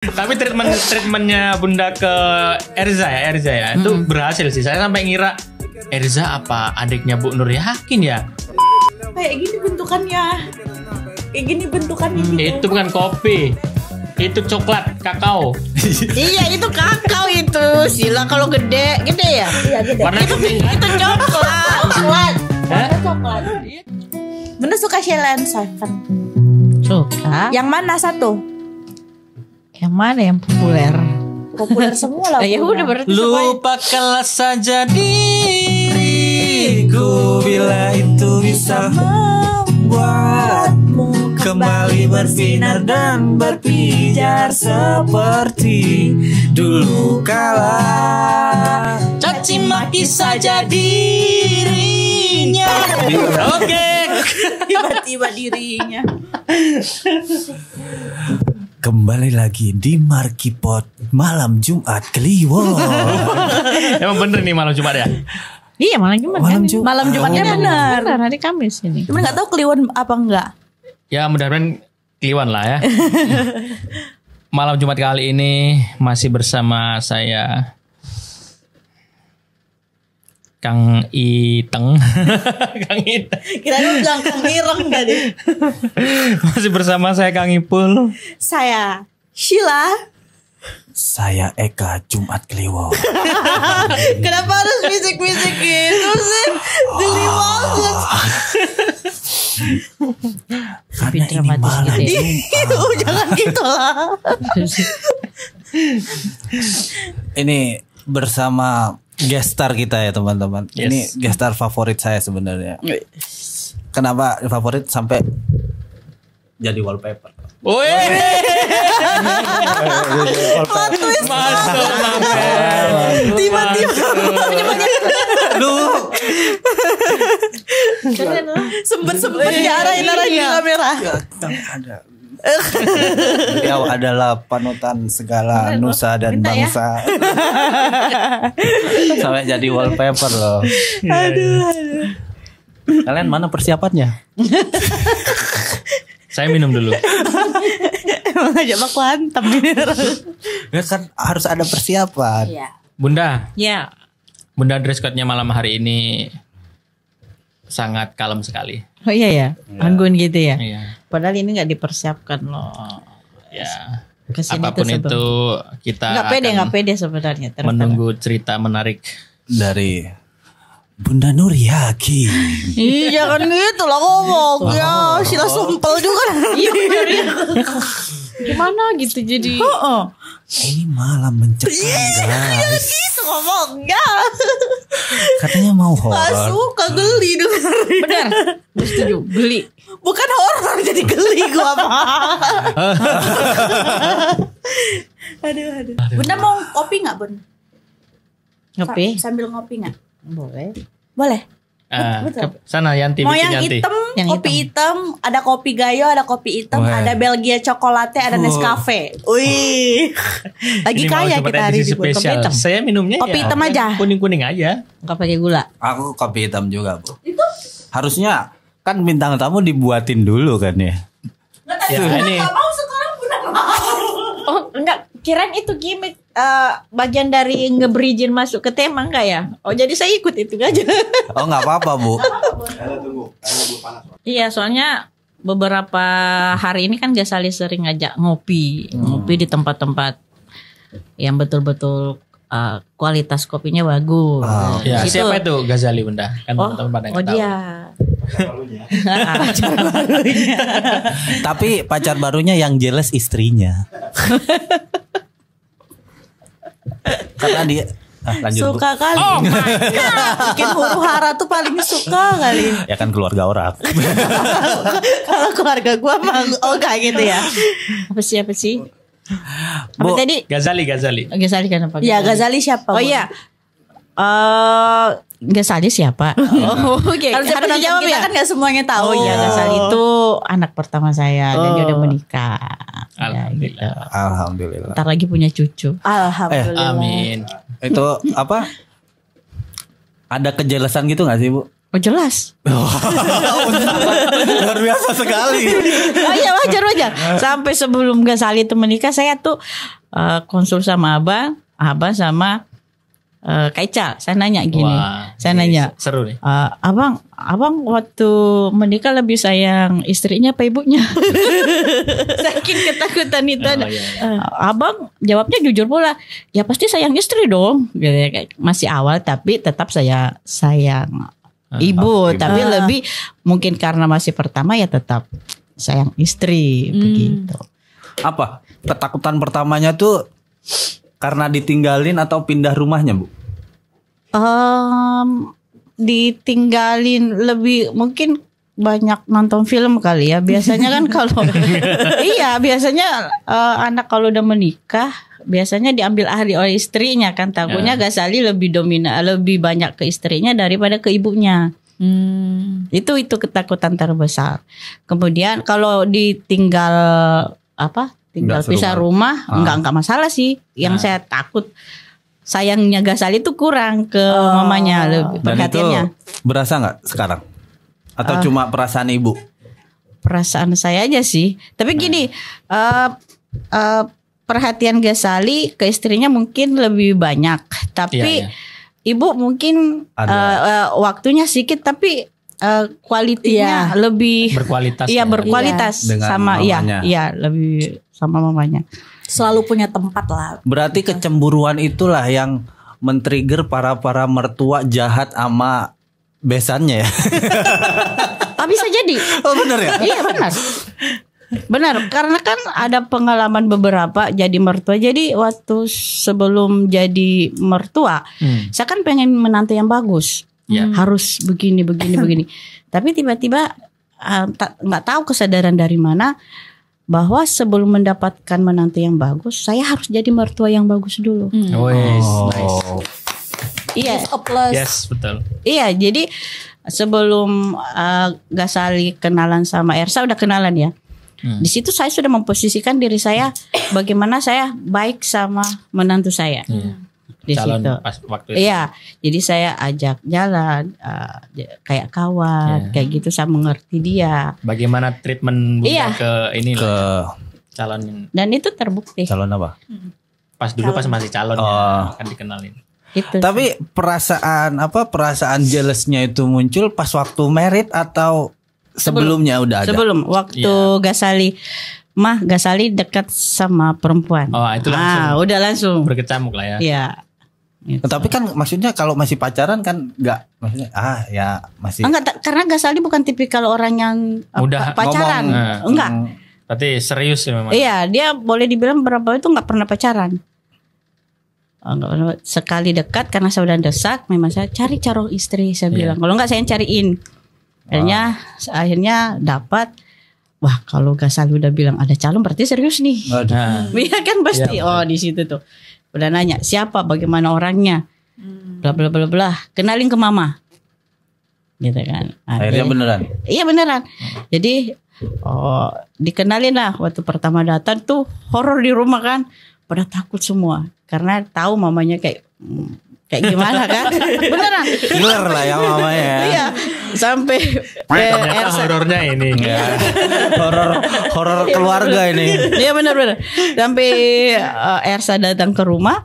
Tapi treatmentnya Bunda ke Erza ya, itu berhasil sih. Saya sampai ngira Erza apa adiknya Bu Nur Yakin ya? Kayak gini bentukannya. Gitu. Itu bukan kopi. Itu coklat kakao. Iya itu kakao itu. Sila kalau gede ya. Iya gede. Warna kuning. Itu coklat. Coklat. Bunda suka Sheila Seven. Suka. Yang mana satu? Yang mana yang populer? Populer semua lah. Ya udah berarti Lupakanlah saja diriku bila itu bisa membuatmu kembali bersinar dan berpijar seperti dulu kala. Caci maki saja dirinya. Oke. Tiba-tiba dirinya. Kembali lagi di Markipot malam Jumat Kliwon. Emang bener nih malam Jumat ya? Iya malam Jumat. Malam Jumatnya benar. Hari Kamis ini. Cuma nggak tahu Kliwon apa enggak. Ya mudah-mudahan Kliwon lah ya. Malam Jumat kali ini masih bersama saya Kang Iteng. Kang Iteng. Kira-kira bilang Kang Ireng tadi. Masih bersama saya Kang Ipul. Saya Sheila. Saya Eka Jumat Kliwon. Kenapa harus bisik-bisik gitu sih? Geli banget. Karena ini malam gitu Jangan gitu lah. Ini bersama guest star kita ya teman-teman. Yes. Ini guest star favorit saya sebenarnya. Kenapa favorit sampai jadi wallpaper? Woi. Masuk mamen. Tiba-tiba. Lu Sempet diarahin di kamera. ada. Beliau adalah panutan segala nusa dan bangsa. Sampai jadi wallpaper loh. Aduh. Kalian mana persiapannya? Saya minum dulu. Emang aja bak hantam ini. Ya kan harus ada persiapan. Iya. Bunda, Ya. Bunda dress code-nya malam hari ini sangat kalem sekali. Oh iya ya. Anggun gitu ya. Iya. Padahal ini nggak dipersiapkan loh. Ya. Kesini Apapun tuh itu kita nggak pede sebenarnya. terus menunggu cerita menarik. Dari Bunda Nur Yakin. Iya jangan gitu lah ngomong. Ya Sheila sumpel juga. Iya benar ya. Gimana gitu jadi. Ini malam mencekam guys. Gitu ngomongnya. Katanya mau Gak horor. suka geli dengerin. Benar. Setuju. Geli. Bukan horor jadi geli gua mah. Aduh. Bunda mau kopi nggak Bun? Ngopi. Sambil ngopi nggak? Boleh. Boleh. Ke sana Yanti Mau bikin yang Yanti. hitam, Yang kopi hitam, ada kopi gayo, ada kopi hitam, Wah. ada Belgia Chocolate, ada Nescafe. Wih. Lagi Ini kaya malam Jumat kita hari edisi ini. Bun. spesial. Kopi hitam. Saya minumnya Kopi ya hitam aja. kuning-kuning aja. Nggak pakai gula. Aku kopi hitam juga, Bu. Harusnya kan bintang tamu dibuatin dulu kan ya. Ya ini Mau sekarang Bunda mau. Oh enggak. Kirain itu gimmick bagian dari nge-bridging masuk ke tema enggak ya? Oh jadi saya ikut itu aja. Oh nggak apa-apa Bu. Iya soalnya beberapa hari ini kan Gasali sering ngajak ngopi di tempat-tempat yang betul-betul kualitas kopinya bagus. ya, Situ- siapa itu Ghazali Bunda? Kan Oh, teman-teman pada oh tahu. dia. Tapi pacar barunya yang jelas istrinya. Karena dia lanjut Bu. Suka kali. Bikin huru hara tuh paling suka kali. Ya kan keluarga orang. Kalau keluarga gua mah kayak gitu ya. Apa sih? Bu, Apa tadi? Ghazali. Gasali kan apa? Ya Ghazali siapa? Oh Bun? iya. Gasali siapa? Oh oke. Harus Harus dijawab kita ya. kan nggak semuanya tahu. Oh iya, Gasali itu anak pertama saya dan dia udah menikah. Ya, gitu. Alhamdulillah. alhamdulillah. Ntar lagi punya cucu. Alhamdulillah. Amin. Itu apa? Ada kejelasan gitu nggak sih Bu? Oh jelas. Luar biasa sekali. Oh iya wajar. Sampai sebelum Ghazali itu menikah saya tuh konsul sama abang sama Kak Ica. Saya nanya gini. Wah, Saya nanya. Seru nih. Abang waktu menikah lebih sayang istrinya apa ibunya? Saking ketakutan itu. Abang jawabnya jujur pula. Ya pasti sayang istri dong. Gitu ya, kayak masih awal tapi tetap saya sayang ibu. Tapi lebih mungkin karena masih pertama ya tetap sayang istri begitu. Apa ketakutan pertamanya tuh karena ditinggalin atau pindah rumahnya, Bu? Ditinggalin lebih mungkin banyak nonton film kali ya. Biasanya kan kalau iya biasanya anak kalau udah menikah biasanya diambil ahli oleh istrinya kan, takutnya Ghazali lebih dominan, lebih banyak ke istrinya daripada ke ibunya. Itu ketakutan terbesar. Kemudian kalau ditinggal tinggal pisah rumah enggak masalah sih. Yang saya takut sayangnya Ghazali itu kurang ke mamanya, lebih perhatiannya. Dan itu berasa nggak sekarang? Atau cuma perasaan ibu? Perasaan saya aja sih. Tapi gini, perhatian Ghazali ke istrinya mungkin lebih banyak. Tapi ibu mungkin waktunya sedikit tapi kualitinya lebih berkualitas. Iya berkualitas sama mamanya. iya lebih sama mamanya. Selalu punya tempat lah. Berarti kecemburuan itulah yang men-trigger para mertua jahat sama besannya ya. Bisa jadi. Oh benar ya? Iya benar. Benar, karena kan ada pengalaman beberapa jadi mertua. Jadi waktu sebelum jadi mertua, saya kan pengen menantu yang bagus. Harus begini. Tapi tiba-tiba nggak tahu kesadaran dari mana bahwa sebelum mendapatkan menantu yang bagus, saya harus jadi mertua yang bagus dulu. Nice. Iya. Yes, betul. Iya, jadi sebelum Ghazali kenalan sama Ersa, udah kenalan ya. Di situ saya sudah memposisikan diri saya bagaimana saya baik sama menantu saya. Di Calon situ. pas waktu itu. Iya, jadi saya ajak jalan kayak kawan, kayak gitu, saya mengerti dia. Bagaimana treatment Bunda ke ini Ke calon. Dan itu terbukti. calon apa? Pas dulu pas masih calon kan dikenalin. Itu. Tapi perasaan jealousnya itu muncul pas waktu merit atau sebelumnya udah ada? Sebelum waktu Ghazali dekat sama perempuan. Oh, itu langsung. Udah langsung Berkecamuk lah ya. Iya. Gitu. Tapi kan maksudnya kalau masih pacaran kan enggak, maksudnya masih. Enggak, karena Ghazali bukan tipikal orang yang Mudah pacaran. ngomong. Enggak. Berarti serius ya memang. Iya, dia boleh dibilang berapa itu enggak pernah pacaran. Sekali dekat karena saya udah desak, memang saya cari calon istri, saya bilang. Kalau enggak saya yang cariin. Akhirnya dapat. Wah, kalau Ghazali udah bilang ada calon berarti serius nih. Iya kan pasti. Di situ tuh. Udah nanya siapa, bagaimana orangnya, bla bla bla bla. Kenalin ke mama, gitu kan. Akhirnya beneran. Iya beneran. Jadi dikenalin lah. Waktu pertama datang tuh horor di rumah kan, pada takut semua karena tahu mamanya kayak gimana kan. Beneran. Killer lah ya mamanya. Iya. Sampai horornya ini. Horor keluarga ini. Iya benar-benar. Sampai Ersa datang ke rumah,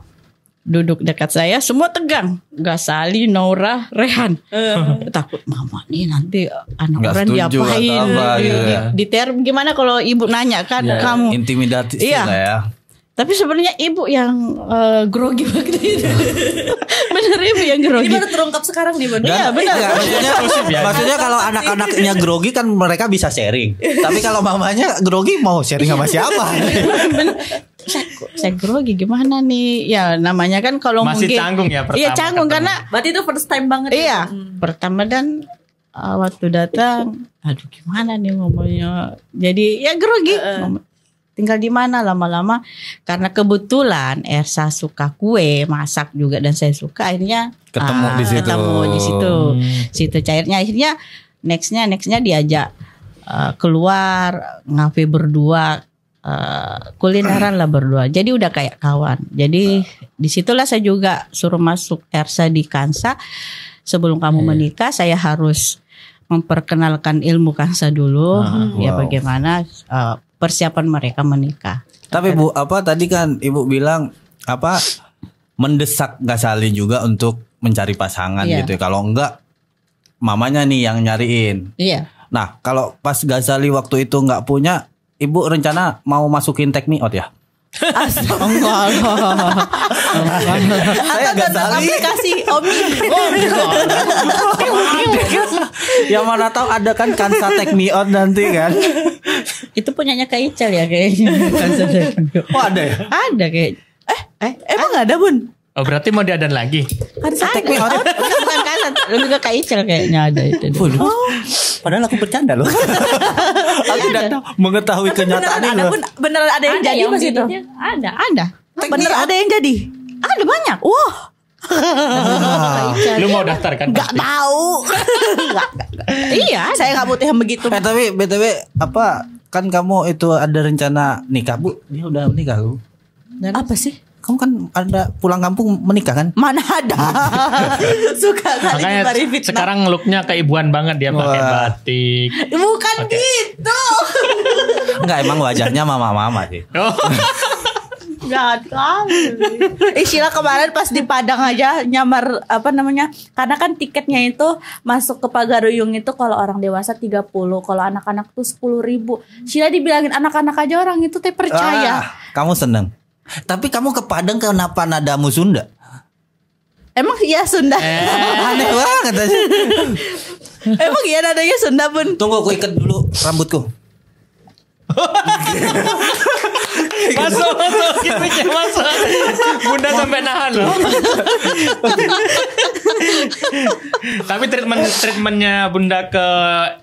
duduk dekat saya, semua tegang. Ghazali, Nora, Rehan. Takut mama nih nanti anak Nggak orang setuju diapain. atau apa gitu ya. Gimana kalau ibu nanya kan kamu. Intimidatif Iya. lah ya. Tapi sebenarnya ibu yang grogi waktu itu. Bener ibu yang grogi. Ini baru terungkap sekarang nih, Iya benar. Maksudnya kalau anak-anaknya grogi kan mereka bisa sharing. Tapi kalau mamanya grogi mau sharing sama siapa? Saya grogi gimana nih? Ya namanya kan kalau Masih mungkin canggung ya pertama. Iya canggung ketemu. karena Berarti itu first time banget. iya pertama dan waktu datang, aduh gimana nih ngomongnya? Jadi ya grogi. Tinggal di mana lama-lama karena kebetulan Ersa suka kue, masak juga dan saya suka, akhirnya Ketemu di situ. Ketemu di situ. Situ cairnya akhirnya nextnya diajak keluar ngafe berdua, kulineran lah berdua. Jadi udah kayak kawan. Jadi disitulah saya juga suruh masuk Ersa di Kansa. sebelum kamu menikah saya harus memperkenalkan ilmu kansa dulu, ya wow. bagaimana persiapan mereka menikah. Tapi Bu, apa tadi kan Ibu bilang apa mendesak Ghazali juga untuk mencari pasangan Iya. gitu ya. Kalau enggak mamanya nih yang nyariin. Iya. Nah, kalau pas Ghazali waktu itu enggak punya, Ibu rencana mau masukin Take Me Out ya? Enggak lah. Saya Ghazali. Aplikasi Omi. Yang mana tahu ada kan Kansa Take Me Out nanti kan. Itu punyanya Kak Ical ya kayaknya. Oh ada ya? Ada kayak. Emang nggak ada Bun? Oh berarti mau diadain lagi? Kansa Take Me Out. Bukan Kansa, lebih ke Kak Ical kayaknya ada itu. Padahal aku bercanda loh. Aku tidak tahu mengetahui kenyataan Beneran ada loh. Bun? Beneran ada yang jadi pas itu? Ada. Beneran ada yang jadi? Ada banyak. Wah, Lu mau daftar kan? nggak pasti? tahu. Iya, Saya nggak butuh yang begitu. Tapi BTW apa kan kamu itu ada rencana nikah Bu? Dia udah menikah Bu. Apa sih? Kamu kan ada pulang kampung menikah kan? Mana ada? Suka kali Makanya nyari fitnah. sekarang looknya keibuan banget dia pakai Wah. batik. Bukan Oke. gitu. Enggak, emang wajahnya mama-mama sih. Oh, Gak tahu. Sheila kemarin pas di Padang aja nyamar apa namanya? Karena kan tiketnya itu masuk ke Pagaruyung itu kalau orang dewasa 30, kalau anak-anak tuh 10.000. Sheila dibilangin anak-anak aja orang itu teh percaya. Kamu seneng. Tapi kamu ke Padang kenapa nadamu Sunda? Emang iya Sunda? Aneh banget aja. Emang iya nadanya Sunda Bun? Tunggu aku ikat dulu rambutku. masuk gitunya masuk. Bunda sampai nahan loh. Tapi treatmentnya Bunda ke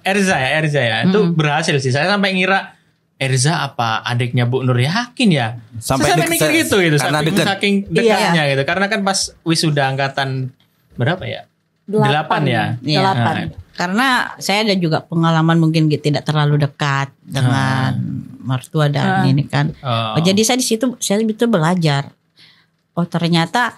Erza ya itu berhasil sih. Saya sampai ngira Erza apa adiknya Bu Nur Yakin ya? Sampai Saya mikir gitu karena deket. saking dekatnya gitu. Karena kan pas wisuda angkatan berapa ya? 8 ya. Iya. 8. Karena saya ada juga pengalaman mungkin tidak terlalu dekat dengan mertua dan ini kan. Oh. Jadi saya di situ saya betul belajar. Oh ternyata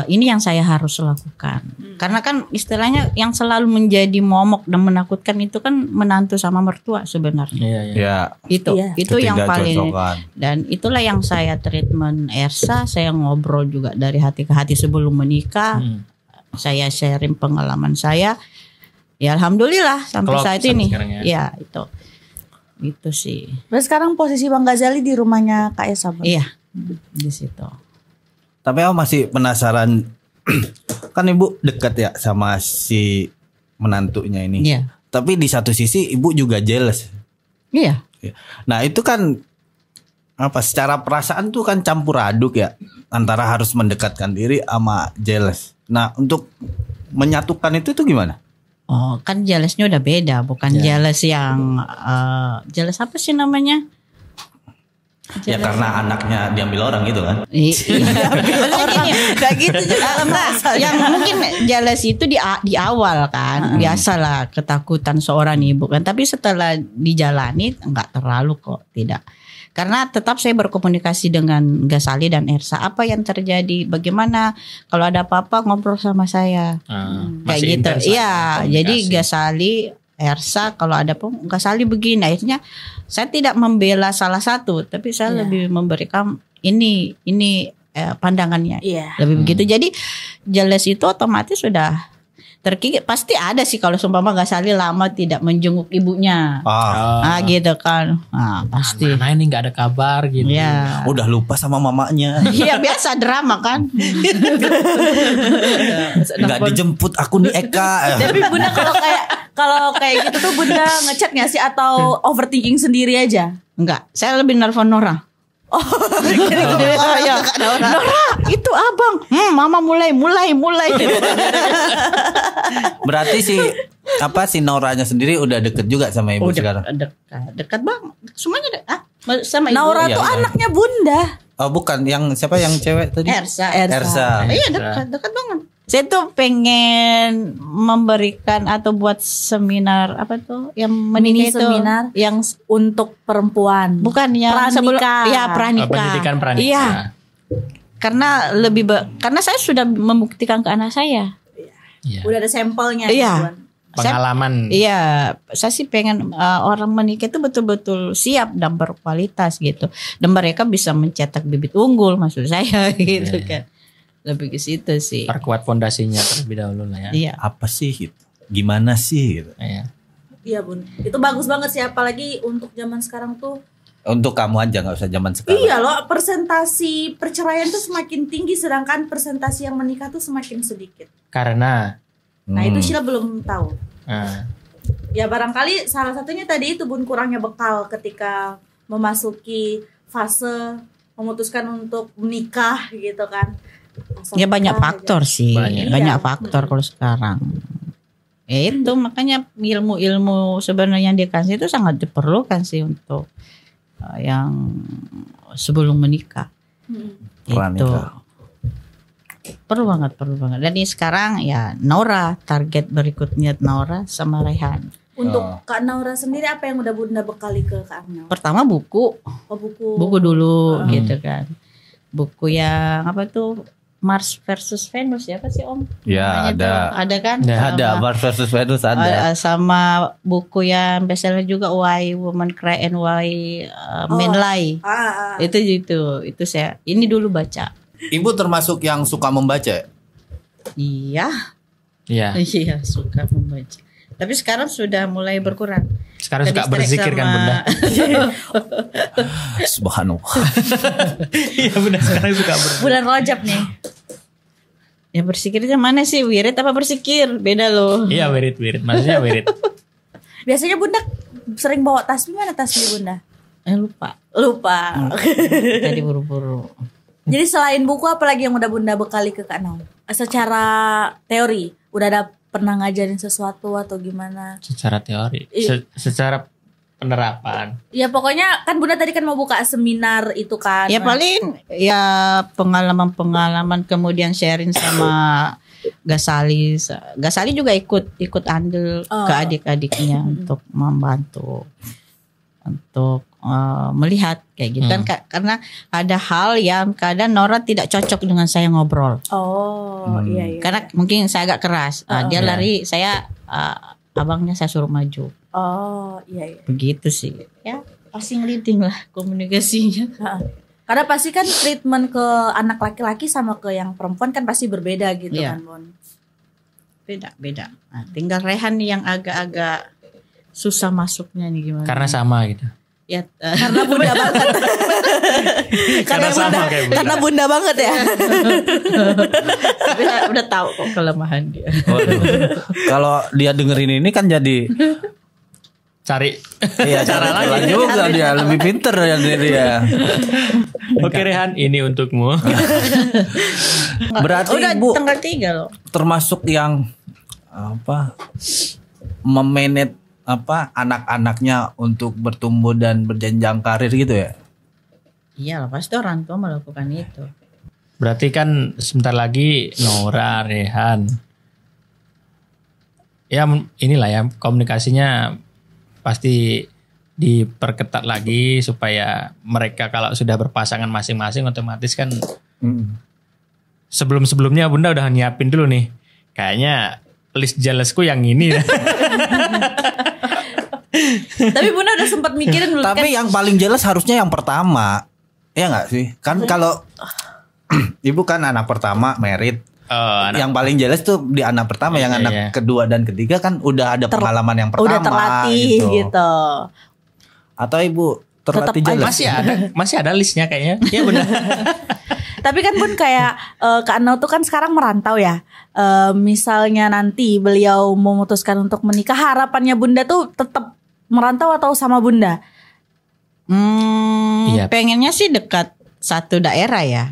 ini yang saya harus lakukan. Karena kan istilahnya yang selalu menjadi momok dan menakutkan itu kan menantu sama mertua sebenarnya. Iya. Ya, Itu Iya. itu yang paling ketidakcocokan. dan itulah yang saya treatment Ersa. Saya ngobrol juga dari hati ke hati sebelum menikah. Saya sharing pengalaman saya. Ya alhamdulillah sampai Klop saat sampai ini. sekarang ya. Ya itu sih. Terus sekarang posisi Bang Ghazali di rumahnya Kak Esa Bun? Iya di situ. Tapi aku masih penasaran. Kan Ibu dekat ya sama si menantunya ini. Iya. Tapi di satu sisi Ibu juga jealous. Iya. Nah itu kan apa secara perasaan tuh kan campur aduk ya antara harus mendekatkan diri sama jealous. Nah untuk menyatukan itu gimana? Oh kan jealousnya udah beda, bukan jealous yang jealous apa sih namanya? Ya karena anaknya diambil orang gitu kan? Iya. Gak gitu juga. Yang mungkin jealous itu di awal kan, biasalah ketakutan seorang ibu kan. Tapi setelah dijalani nggak terlalu kok, tidak. Karena tetap saya berkomunikasi dengan Ghazali dan Ersa. Apa yang terjadi? Bagaimana? Kalau ada apa-apa ngobrol sama saya. Kayak Masih gitu. intens lah Iya. ya, Jadi komunikasi. Ghazali, Ersa kalau ada pun Ghazali begini. Akhirnya saya tidak membela salah satu, tapi saya lebih memberikan ini pandangannya. Iya. Lebih begitu. Jadi jealous itu otomatis sudah terkikis. Pasti ada sih kalau seumpama Ghazali lama tidak menjenguk ibunya. Gitu kan. Nah, pasti. Mana ini nggak ada kabar gitu. Ya. Udah lupa sama mamanya. Iya biasa drama kan. Nggak dijemput aku nih Eka. Tapi Bunda kalau kayak gitu tuh Bunda ngechat nggak sih atau overthinking sendiri aja? Enggak, saya lebih nelfon Nora. Ya. Nora, itu abang. Mama mulai. Berarti si Noranya sendiri udah deket juga sama ibu sekarang. Dekat bang. Semuanya sama ibu. Naura Iya, tuh iya. anaknya Bunda. Oh bukan, yang siapa yang cewek tadi? Ersa. Ersa. Iya dekat banget. Saya tuh pengen memberikan atau buat seminar apa tuh yang Mini menikah itu seminar yang untuk perempuan. bukan yang Pranikah. ya pranikah. Pendidikan pranikah. Iya. Karena karena saya sudah membuktikan ke anak saya. Iya. Udah ada sampelnya. Iya. gitu kan. Pengalaman. Iya, saya sih pengen orang menikah itu betul-betul siap dan berkualitas gitu. Dan mereka bisa mencetak bibit unggul maksud saya gitu kan. Lebih ke situ sih. Perkuat fondasinya terlebih dahulu lah ya. Iya. Apa sih gitu? Gimana sih gitu? Iya. Iya bun, itu bagus banget sih apalagi untuk zaman sekarang tuh. Untuk kamu aja nggak usah zaman sekarang. Iya loh, persentasi perceraian tuh semakin tinggi sedangkan persentasi yang menikah tuh semakin sedikit. Karena Nah itu Sheila belum tahu. nah, Ya barangkali salah satunya tadi itu bun kurangnya bekal ketika memasuki fase memutuskan untuk menikah gitu kan. Ya banyak faktor sih. Banyak. Banyak Iya. faktor kalau sekarang. Ya itu makanya ilmu-ilmu sebenarnya yang dikasih itu sangat diperlukan sih untuk yang sebelum menikah. Itu Pranikah. perlu banget. Dan ini sekarang ya Nora, target berikutnya Nora sama Rehan. Untuk Kak Naura sendiri apa yang udah bunda bekali ke Kak Arnau? Pertama buku Oh buku. dulu gitu kan. Buku yang apa tuh Mars versus Venus ya apa sih Om? Ya Namanya ada. tuh, ada kan? Ada Mars versus Venus ada. Sama buku yang bestseller juga Why Women Cry and Why Men Lie. Itu saya ini dulu baca. Ibu termasuk yang suka membaca? Iya. iya. Iya suka membaca. Tapi sekarang sudah mulai berkurang. Sekarang suka Ke-distract berzikir kan sama- bunda. Subhanallah. Iya bunda sekarang suka berzikir. Bulan Rajab nih. Ya bersikirnya mana sih? Wirid apa bersikir? Beda loh. Iya wirid. Maksudnya wirid. Biasanya bunda sering bawa tasbih, mana tasbih bunda? Lupa. Tadi buru-buru. Jadi selain buku apa lagi yang udah bunda bekali ke Kak Nau? Secara teori udah ada pernah ngajarin sesuatu atau gimana? Secara teori, secara penerapan. Ya pokoknya kan bunda tadi kan mau buka seminar itu kan. Ya paling ya pengalaman kemudian sharing sama Gasali. Gasali juga ikut andil ke adik-adiknya untuk membantu untuk melihat kayak gitu kan karena ada hal yang kadang Nora tidak cocok dengan saya ngobrol. Oh iya. Karena mungkin saya agak keras. Dia lari, saya abangnya saya suruh maju. Oh iya. Begitu sih. Ya passing leading lah komunikasinya. Karena pasti kan treatment ke anak laki-laki sama ke yang perempuan kan pasti berbeda gitu Iya. kan Bon. Beda. Nah, tinggal Rehan nih yang agak-agak susah masuknya nih gimana? Karena sama gitu. Ya, Karena bunda banget. Karena sama kayak bunda. Karena bunda banget ya. udah tahu kok kelemahan dia. Waduh. Kalau dia dengerin ini kan jadi Cari iya cara lagi juga dia lebih pinter dari dia. Oke Rehan, ini untukmu. Berarti Udah Ibu tanggal 3 loh. termasuk yang apa memanage apa anak-anaknya untuk bertumbuh dan berjenjang karir gitu ya? Iya lah pasti orang tua melakukan itu. Berarti kan sebentar lagi Nora, Rehan. Ya inilah ya komunikasinya pasti diperketat lagi supaya mereka kalau sudah berpasangan masing-masing otomatis kan sebelum-sebelumnya Bunda udah nyiapin dulu nih. Kayaknya list jealousku yang ini ya. Tapi bunda udah sempat mikirin dulu Tapi yang paling jelas harusnya yang pertama. Ya nggak sih? Kan kalau ibu kan anak pertama merit. Yang paling jelas tuh di anak pertama, yang anak kedua dan ketiga kan udah ada pengalaman yang pertama. udah terlatih gitu. Atau ibu terlatih jelas. Masih ada listnya kayaknya. Iya benar. Tapi kan Bun kayak Kak Anau tuh kan sekarang merantau ya. Misalnya nanti beliau memutuskan untuk menikah, harapannya Bunda tuh tetap merantau atau sama Bunda? Iya. Pengennya sih dekat satu daerah ya.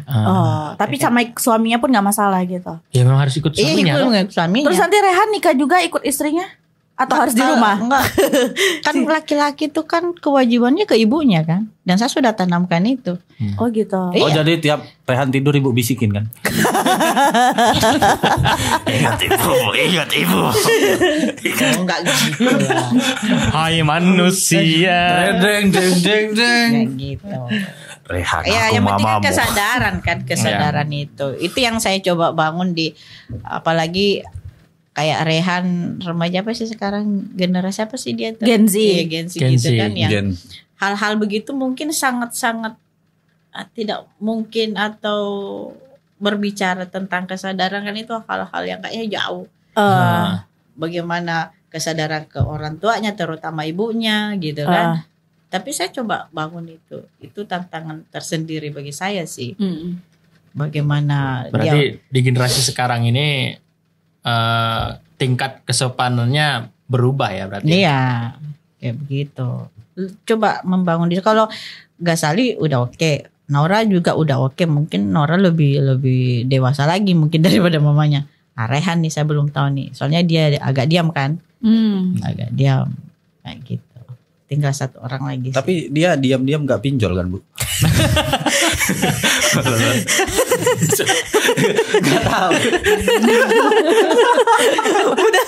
Tapi sama suaminya pun nggak masalah gitu. Ya memang harus ikut suaminya. Iya, ikut suaminya. Terus nanti Rehan nikah juga ikut istrinya? Atau harus di rumah? Enggak. Kan laki-laki tuh kan kewajibannya ke ibunya kan. Dan saya sudah tanamkan itu. Oh gitu. Oh jadi tiap Rehan tidur ibu bisikin kan? Ingat ibu. Oh, enggak gitu lah. Hai manusia. Deng. Enggak gitu. Rehan Ya, aku yang penting kan mamamu. kesadaran itu. Itu yang saya coba bangun di apalagi kayak Rehan remaja apa sih sekarang, generasi apa sih dia tuh? Gen Z. Iya, Gen Z gitu kan yang Gen. hal-hal begitu mungkin sangat-sangat tidak mungkin atau berbicara tentang kesadaran kan itu hal-hal yang kayaknya jauh. Bagaimana kesadaran ke orang tuanya terutama ibunya gitu kan. Tapi saya coba bangun itu tantangan tersendiri bagi saya sih. Bagaimana berarti di generasi sekarang ini tingkat kesopanannya berubah ya berarti. Iya, kayak begitu. Coba membangun diri. Kalau Ghazali udah oke, Nora juga udah oke. Mungkin Nora lebih dewasa lagi mungkin daripada mamanya. Nah, Rehan nih saya belum tahu nih. Soalnya dia agak diam kan. Agak diam kayak gitu. Tinggal satu orang lagi. Tapi dia diam-diam gak pinjol kan, Bu? Gak tahu. Udah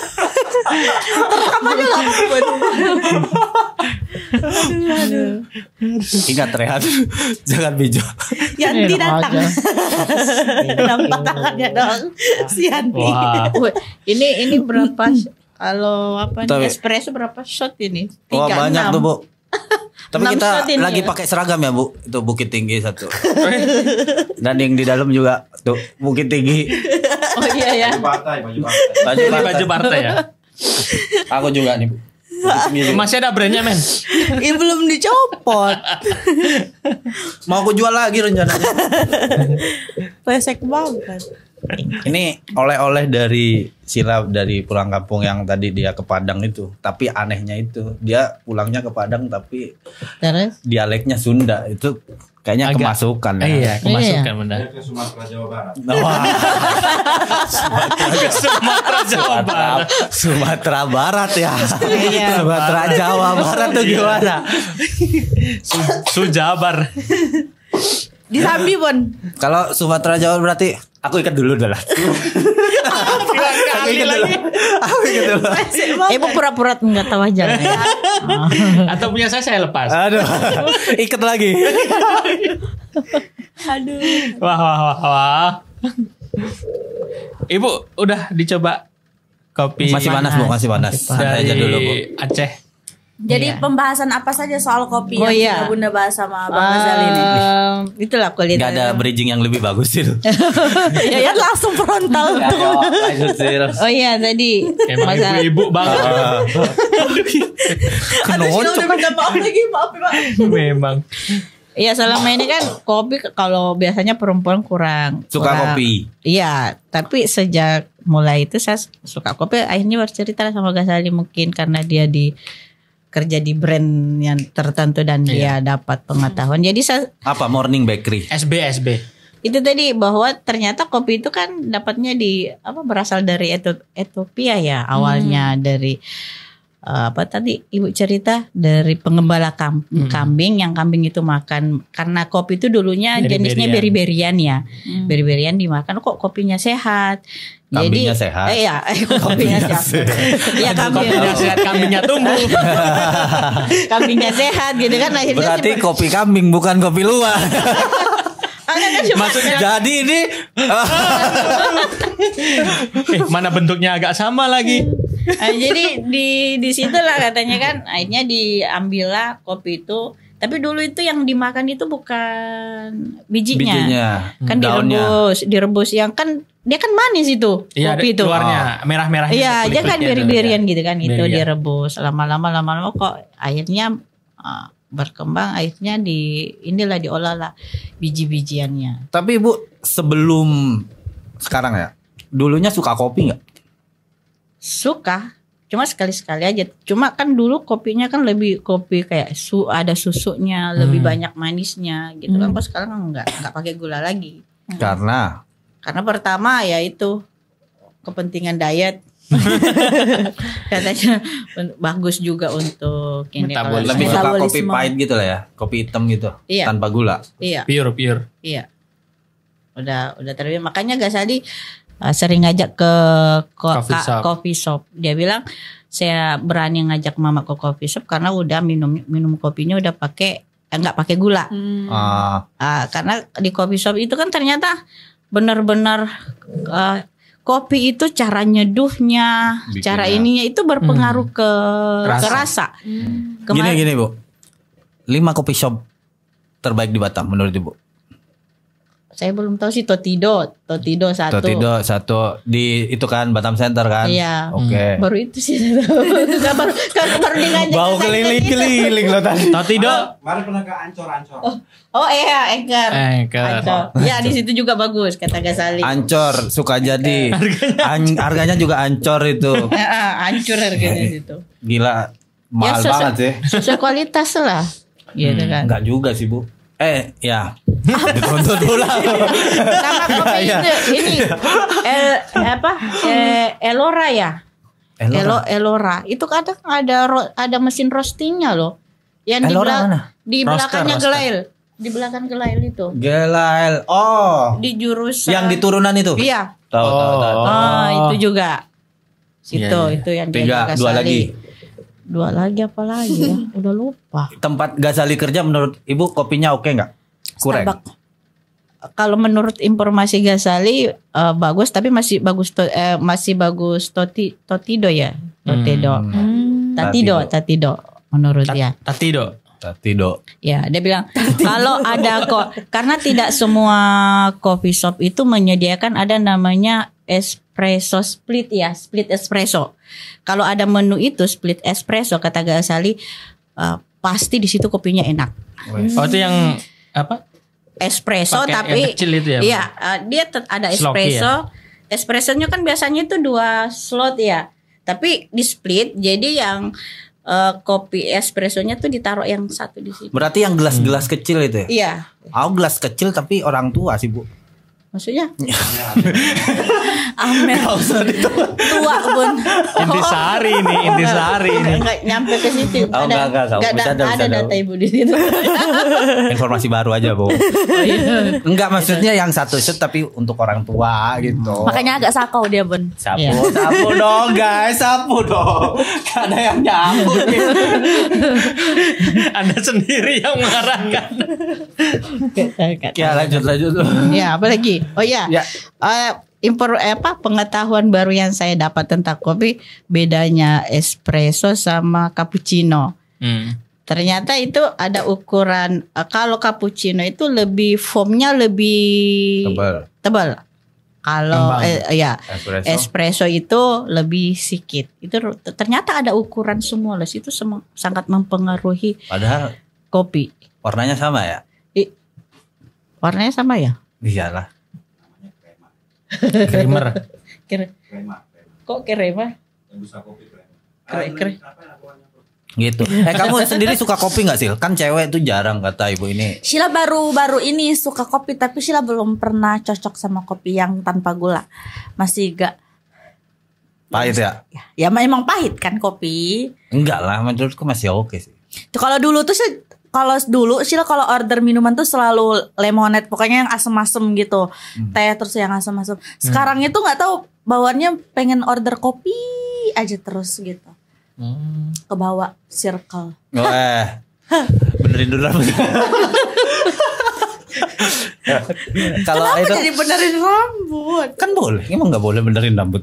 terekam aja gak apa-apa. Aduh. Ingat Rehan, jangan pinjol. Yanti datang. Nampak tangannya dong. Si Yanti. Ini berapa? Kalau apa nih, Tapi, espresso berapa shot ini? 3, wah banyak 6. tuh, Bu. Tapi 6 kita shot ini lagi ya? pakai seragam ya, Bu. Itu Bukit Tinggi 1. Dan yang di dalam juga tuh Bukit Tinggi. Oh iya ya. Baju partai ya. Aku juga nih, Bu. Masih ada brandnya men. Belum dicopot. Mau aku jual lagi rencananya. Pesek banget. Ini oleh-oleh dari Sila dari pulang kampung yang tadi dia ke Padang itu. Tapi anehnya itu dia pulangnya ke Padang tapi Terus? dialeknya Sunda itu kayaknya kemasukan ya. Iya, kemasukan benar. Ke Sumatera Jawa Barat. Sumatera Jawa Barat. Sumatera Barat ya. Iya. Sumatera Jawa Barat tuh gimana? Sujabar. Di Sambi Bon. Kalau Sumatera Jawa berarti aku ikat dulu dah lah. Kali lagi. Aku ikat dulu. Ibu pura-pura nggak tahu aja. Ya. Atau punya saya lepas. Aduh, ikat lagi. Aduh. Wah. Ibu udah dicoba kopi Masih panas, Bu, masih panas. Santai dari aja dulu, Bu. Aceh. Jadi Iya. pembahasan apa saja soal kopi Oh, yang iya. sudah Bunda bahas sama Bang Ghazali ini? Itulah kulit. Gak ada bridging yang lebih bagus itu. Ya langsung frontal tuh. Oh iya tadi. Emang ibu-ibu banget. Kenocok. Maaf lagi, maaf. Memang. Iya selama ini kan kopi kalau biasanya perempuan kurang Suka kopi. Iya, tapi sejak mulai itu saya suka kopi. Akhirnya bercerita sama Ghazali mungkin karena dia kerja di brand yang tertentu dan dia dapat pengetahuan. Jadi saya Apa Morning Bakery? SB. itu tadi bahwa ternyata kopi itu kan dapatnya berasal dari Ethiopia ya awalnya dari apa tadi ibu cerita dari pengembala kambing yang kambing itu makan karena kopi itu dulunya jenisnya beri-berian ya beri-berian dimakan kok kopinya sehat. Kambingnya Jadi sehat. Iya, kopinya sehat. Iya, Kambingnya sehat, kambingnya tumbuh. kambingnya sehat gitu kan akhirnya Berarti kopi kambing bukan kopi luwak. Maksudnya Jadi ini mana bentuknya agak sama lagi. jadi di situlah katanya kan akhirnya diambillah kopi itu tapi dulu itu yang dimakan itu bukan bijinya. Kan daunnya. direbus yang kan dia kan manis itu kopi itu. Luarnya merah-merah. Iya, dia kan beri-berian gitu kan itu Berian. direbus lama-lama kok akhirnya berkembang akhirnya inilah diolahlah biji-bijiannya. Tapi Ibu sebelum sekarang ya, dulunya suka kopi nggak? Suka, cuma sekali-sekali aja. Cuma kan dulu kopinya kan lebih kopi kayak ada susunya, lebih banyak manisnya gitu kan. Kok sekarang enggak pakai gula lagi. Karena Pertama ya itu kepentingan diet. Katanya bagus juga untuk ini kalau lebih suka kopi Metabolisme. pahit gitu lah ya, kopi hitam gitu, Iya. tanpa gula. Iya, Pure. iya. Udah terbiasa. Makanya Ghazali sering ngajak ke coffee shop. Dia bilang saya berani ngajak mama ke coffee shop karena udah minum kopinya udah nggak pakai gula. Karena di coffee shop itu kan ternyata benar-benar kopi itu cara nyeduhnya, cara ininya itu berpengaruh ke rasa. Gini Bu, 5 kopi shop terbaik di Batam menurut Ibu? Saya belum tahu sih. Totido satu. Totido satu di itu kan Batam Center kan? Iya. Oke. Baru itu sih. baru ngajak. Bau keliling-keliling lo tadi. Totido. Kemarin pernah ke Ancor. Oh iya, Anchor. Ancor. Ya di situ juga bagus kata Gasali. Ancor, Sukajadi. Harganya juga ancor itu. Hancur harganya situ. Gila, mahal banget sih. Sesuai kualitas lah. Gitu kan. Enggak juga sih Bu. Ya. Dituntut pula. Sama kopi itu ini Elora ya. Elora. Itu kadang ada mesin roastingnya loh. Yang di belakangnya Gelail. Di belakang Gelail itu. Gelail. Oh. Di jurusan yang di turunan itu. Iya. Tahu. Itu juga. Itu yang 3, 2 lagi. 2 lagi apa lagi ya? Udah lupa. Tempat Gasali kerja menurut Ibu kopinya oke nggak? Kurang. Kalau menurut informasi Gasali bagus, tapi masih bagus Totido ya. Tatido menurut dia. Tatido. Ya, dia bilang kalau ada karena tidak semua coffee shop itu menyediakan ada namanya espresso split ya, split espresso. Kalau ada menu itu split espresso kata Gasali pasti di situ kopinya enak. Oh itu yang apa? Espresso pake tapi yang kecil itu ya. Iya, dia ada espresso. Ya? Espressonya kan biasanya itu 2 slot ya. Tapi di split jadi yang kopi espressonya tuh ditaruh yang satu di situ. Berarti yang gelas-gelas kecil itu ya? Iya. Gelas kecil tapi orang tua sih Bu. Maksudnya? Amer. Tua Bun. Intisari ini. Enggak nyampe ke situ. Enggak. Ada data Ibu di situ. Informasi baru aja Bu. Enggak, maksudnya yang satu set tapi untuk orang tua gitu. Makanya agak sakau dia Bun. Sapu dong guys, sapu dong. Karena yang nyapu gitu. Anda sendiri yang mengarahkan. Ya lanjut. Ya, apa lagi? Oh ya. Pengetahuan baru yang saya dapat tentang kopi, bedanya espresso sama cappuccino. Ternyata itu ada ukuran. Kalau cappuccino itu lebih foamnya lebih tebal. Kalau espresso itu lebih sedikit. Itu ternyata ada ukuran semua loh. Itu sangat mempengaruhi. Padahal kopi. Warnanya sama ya? Warnanya sama ya? Iyalah. Creamer. Kok krema? Gitu. Kamu sendiri suka kopi nggak sih? Kan cewek tuh jarang kata Ibu ini. Sheila baru ini suka kopi, tapi Sheila belum pernah cocok sama kopi yang tanpa gula. Masih gak pahit ya? Ya memang pahit kan kopi. Enggak lah, menurutku masih oke sih. Kalau dulu Sheila kalau order minuman tuh selalu lemonade, pokoknya yang asem-asem gitu. Teh terus yang asem-asem. Sekarang itu nggak tahu bawaannya pengen order kopi aja terus gitu. Kebawa circle. Benerin dulu rambut. Kalau itu jadi benerin rambut? Kan boleh, emang nggak boleh benerin rambut.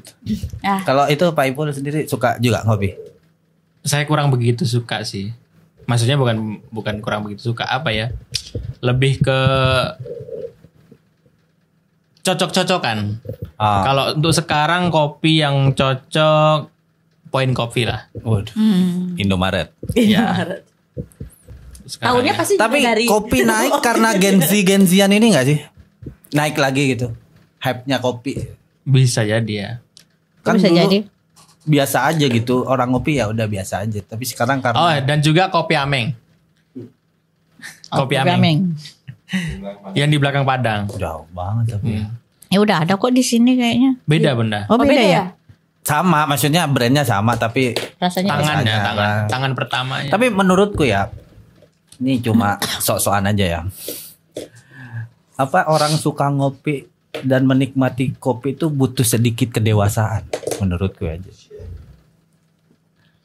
Kalau itu Pak Ipul sendiri suka juga ngopi? Saya kurang begitu suka sih. Maksudnya bukan kurang begitu suka, apa ya? Lebih ke cocok-cocokan. Kalau untuk sekarang kopi yang cocok Point Coffee lah. Indomaret. Iya. Tahunnya pasti tapi dari kopi naik karena Gen-Zian ini gak sih? Naik lagi gitu hype-nya kopi. Bisa jadi ya. Kan bisa jadi. Biasa aja gitu. Orang ngopi ya udah biasa aja. Tapi sekarang karena dan juga kopi Ameng. Kopi Ameng. Yang di belakang Padang. Jauh banget tapi. Ya udah ada kok di sini kayaknya. Beda Bunda. Oh beda ya? Sama, maksudnya brandnya sama tapi rasanya tangan pertamanya. Tapi menurutku ya, ini cuma sok-sokan aja ya. Apa orang suka ngopi dan menikmati kopi itu butuh sedikit kedewasaan menurutku aja.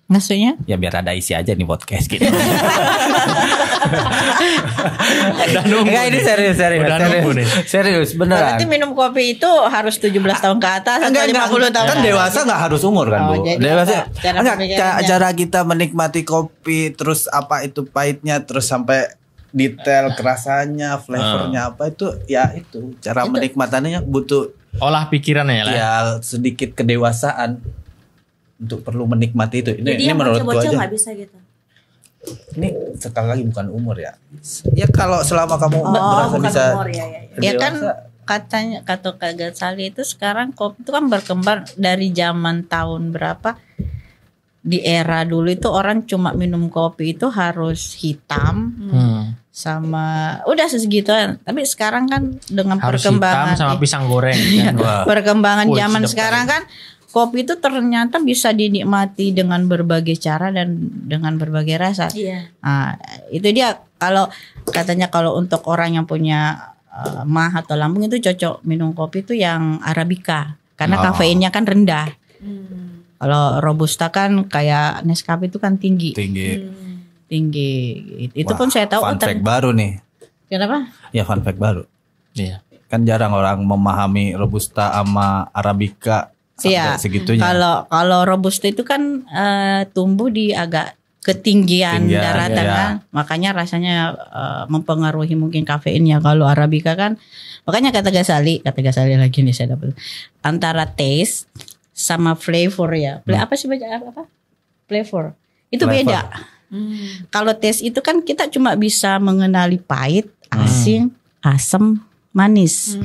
Maksudnya? Ya biar ada isi aja nih podcast gitu. Enggak, ini serius. Udah nunggu nih. Serius beneran. Berarti minum kopi itu harus 17 tahun ke atas atau 50 tahun. Kan dewasa nggak harus umur kan, Bu. jadi Dewasa. cara Cara kita menikmati kopi terus apa itu pahitnya terus sampai detail kerasanya, flavornya apa itu ya itu cara menikmatannya butuh Olah pikirannya lah. ya sedikit kedewasaan untuk perlu menikmati itu. Jadi Ini yang menurutku bocil-bocil aja. nggak bisa gitu. Ini sekali lagi bukan umur ya. Ya kalau selama kamu merasa bukan bisa umur ya. Ya kan dewasa, katanya kata Kak Gatsali itu sekarang kopi itu kan berkembang dari zaman tahun berapa. Di era dulu itu orang cuma minum kopi itu harus hitam sama udah segituan. Tapi sekarang kan dengan Harus perkembangan hitam sama pisang goreng. Kan? perkembangan Wah, zaman sedap sekarang kan kopi itu ternyata bisa dinikmati dengan berbagai cara dan dengan berbagai rasa. Iya. Nah, itu dia kalau katanya kalau untuk orang yang punya mah atau lambung itu cocok minum kopi itu yang Arabica karena kafeinnya kan rendah. Kalau Robusta kan kayak Nescafe itu kan tinggi. Itu wah, pun saya tahu. fun fact baru nih. Kenapa? Ya fun fact baru. Iya. Kan jarang orang memahami Robusta sama Arabica sampai segitunya. Kalau Robusta itu kan tumbuh di agak ketinggian daratan kan. Makanya rasanya mempengaruhi mungkin kafeinnya. Kalau Arabica kan makanya kata Gatsali lagi nih saya dapat antara taste sama flavor ya. Apa sih baca apa? Flavor. Itu beda. Kalau taste itu kan kita cuma bisa mengenali pahit, asin, asam, manis.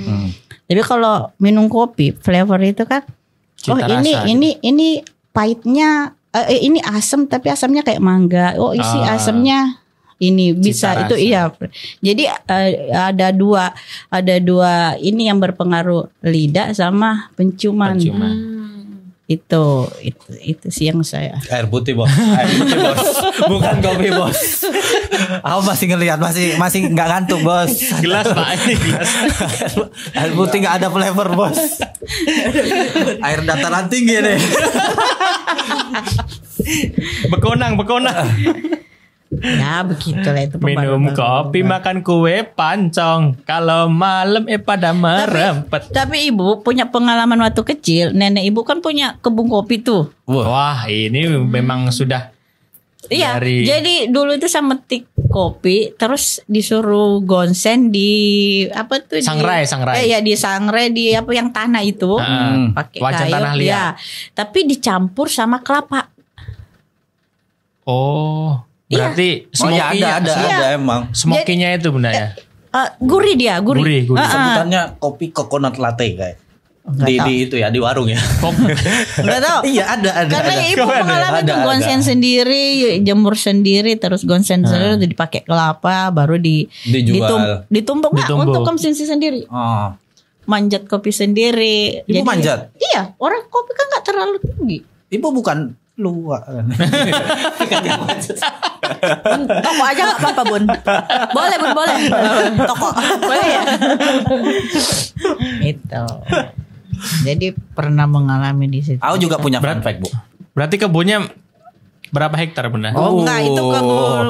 Tapi kalau minum kopi, flavor itu kan Cita rasa ini pahitnya ini asam tapi asamnya kayak mangga. Oh, isi asamnya ini bisa Cita itu rasa. iya. Jadi ada dua ini yang berpengaruh lidah sama penciuman. Itu sih yang saya. Air putih bos, bukan kopi bos. Aku masih ngelihat masih nggak ngantuk bos. Gelas Pak, ini gelas. Air putih nggak ada flavor bos. Air dataran tinggi nih. Bekonang. Ya begitulah itu Minum kopi, makan kue pancong. Kalau malam pada merempet. Tapi ibu punya pengalaman waktu kecil. Nenek ibu kan punya kebun kopi tuh. Wah, ini memang sudah Iya. dari Jadi dulu itu saya metik kopi, terus disuruh gonsen di apa tuh? Sangrai. Di sangrai di apa yang tanah itu. Pakai wajan kayu. tanah liat. Ya. Tapi dicampur sama kelapa. Oh, berarti ada emang. smokinya itu bunda ya. Gurih dia, gurih. Gurih. Sebutannya kopi coconut latte kayak. Di itu ya di warung ya. Enggak tahu. Iya ada. Karena ada. ibu pengalaman tuh gonsen sendiri, jemur sendiri, terus gonsen sendiri, udah dipakai kelapa, baru Dijual. ditumbuk nggak untuk konsumsi sendiri. Oh. Manjat kopi sendiri. Ibu manjat? Iya, orang kopi kan nggak terlalu tinggi. Ibu bukan luak. Toko aja nggak apa-apa Bun. Boleh Bun, boleh. Toko boleh ya. Itu. Jadi pernah mengalami di situ. Aku juga punya fun fact, Bu. Berarti kebunnya berapa hektar bunda? Oh enggak, itu kebun.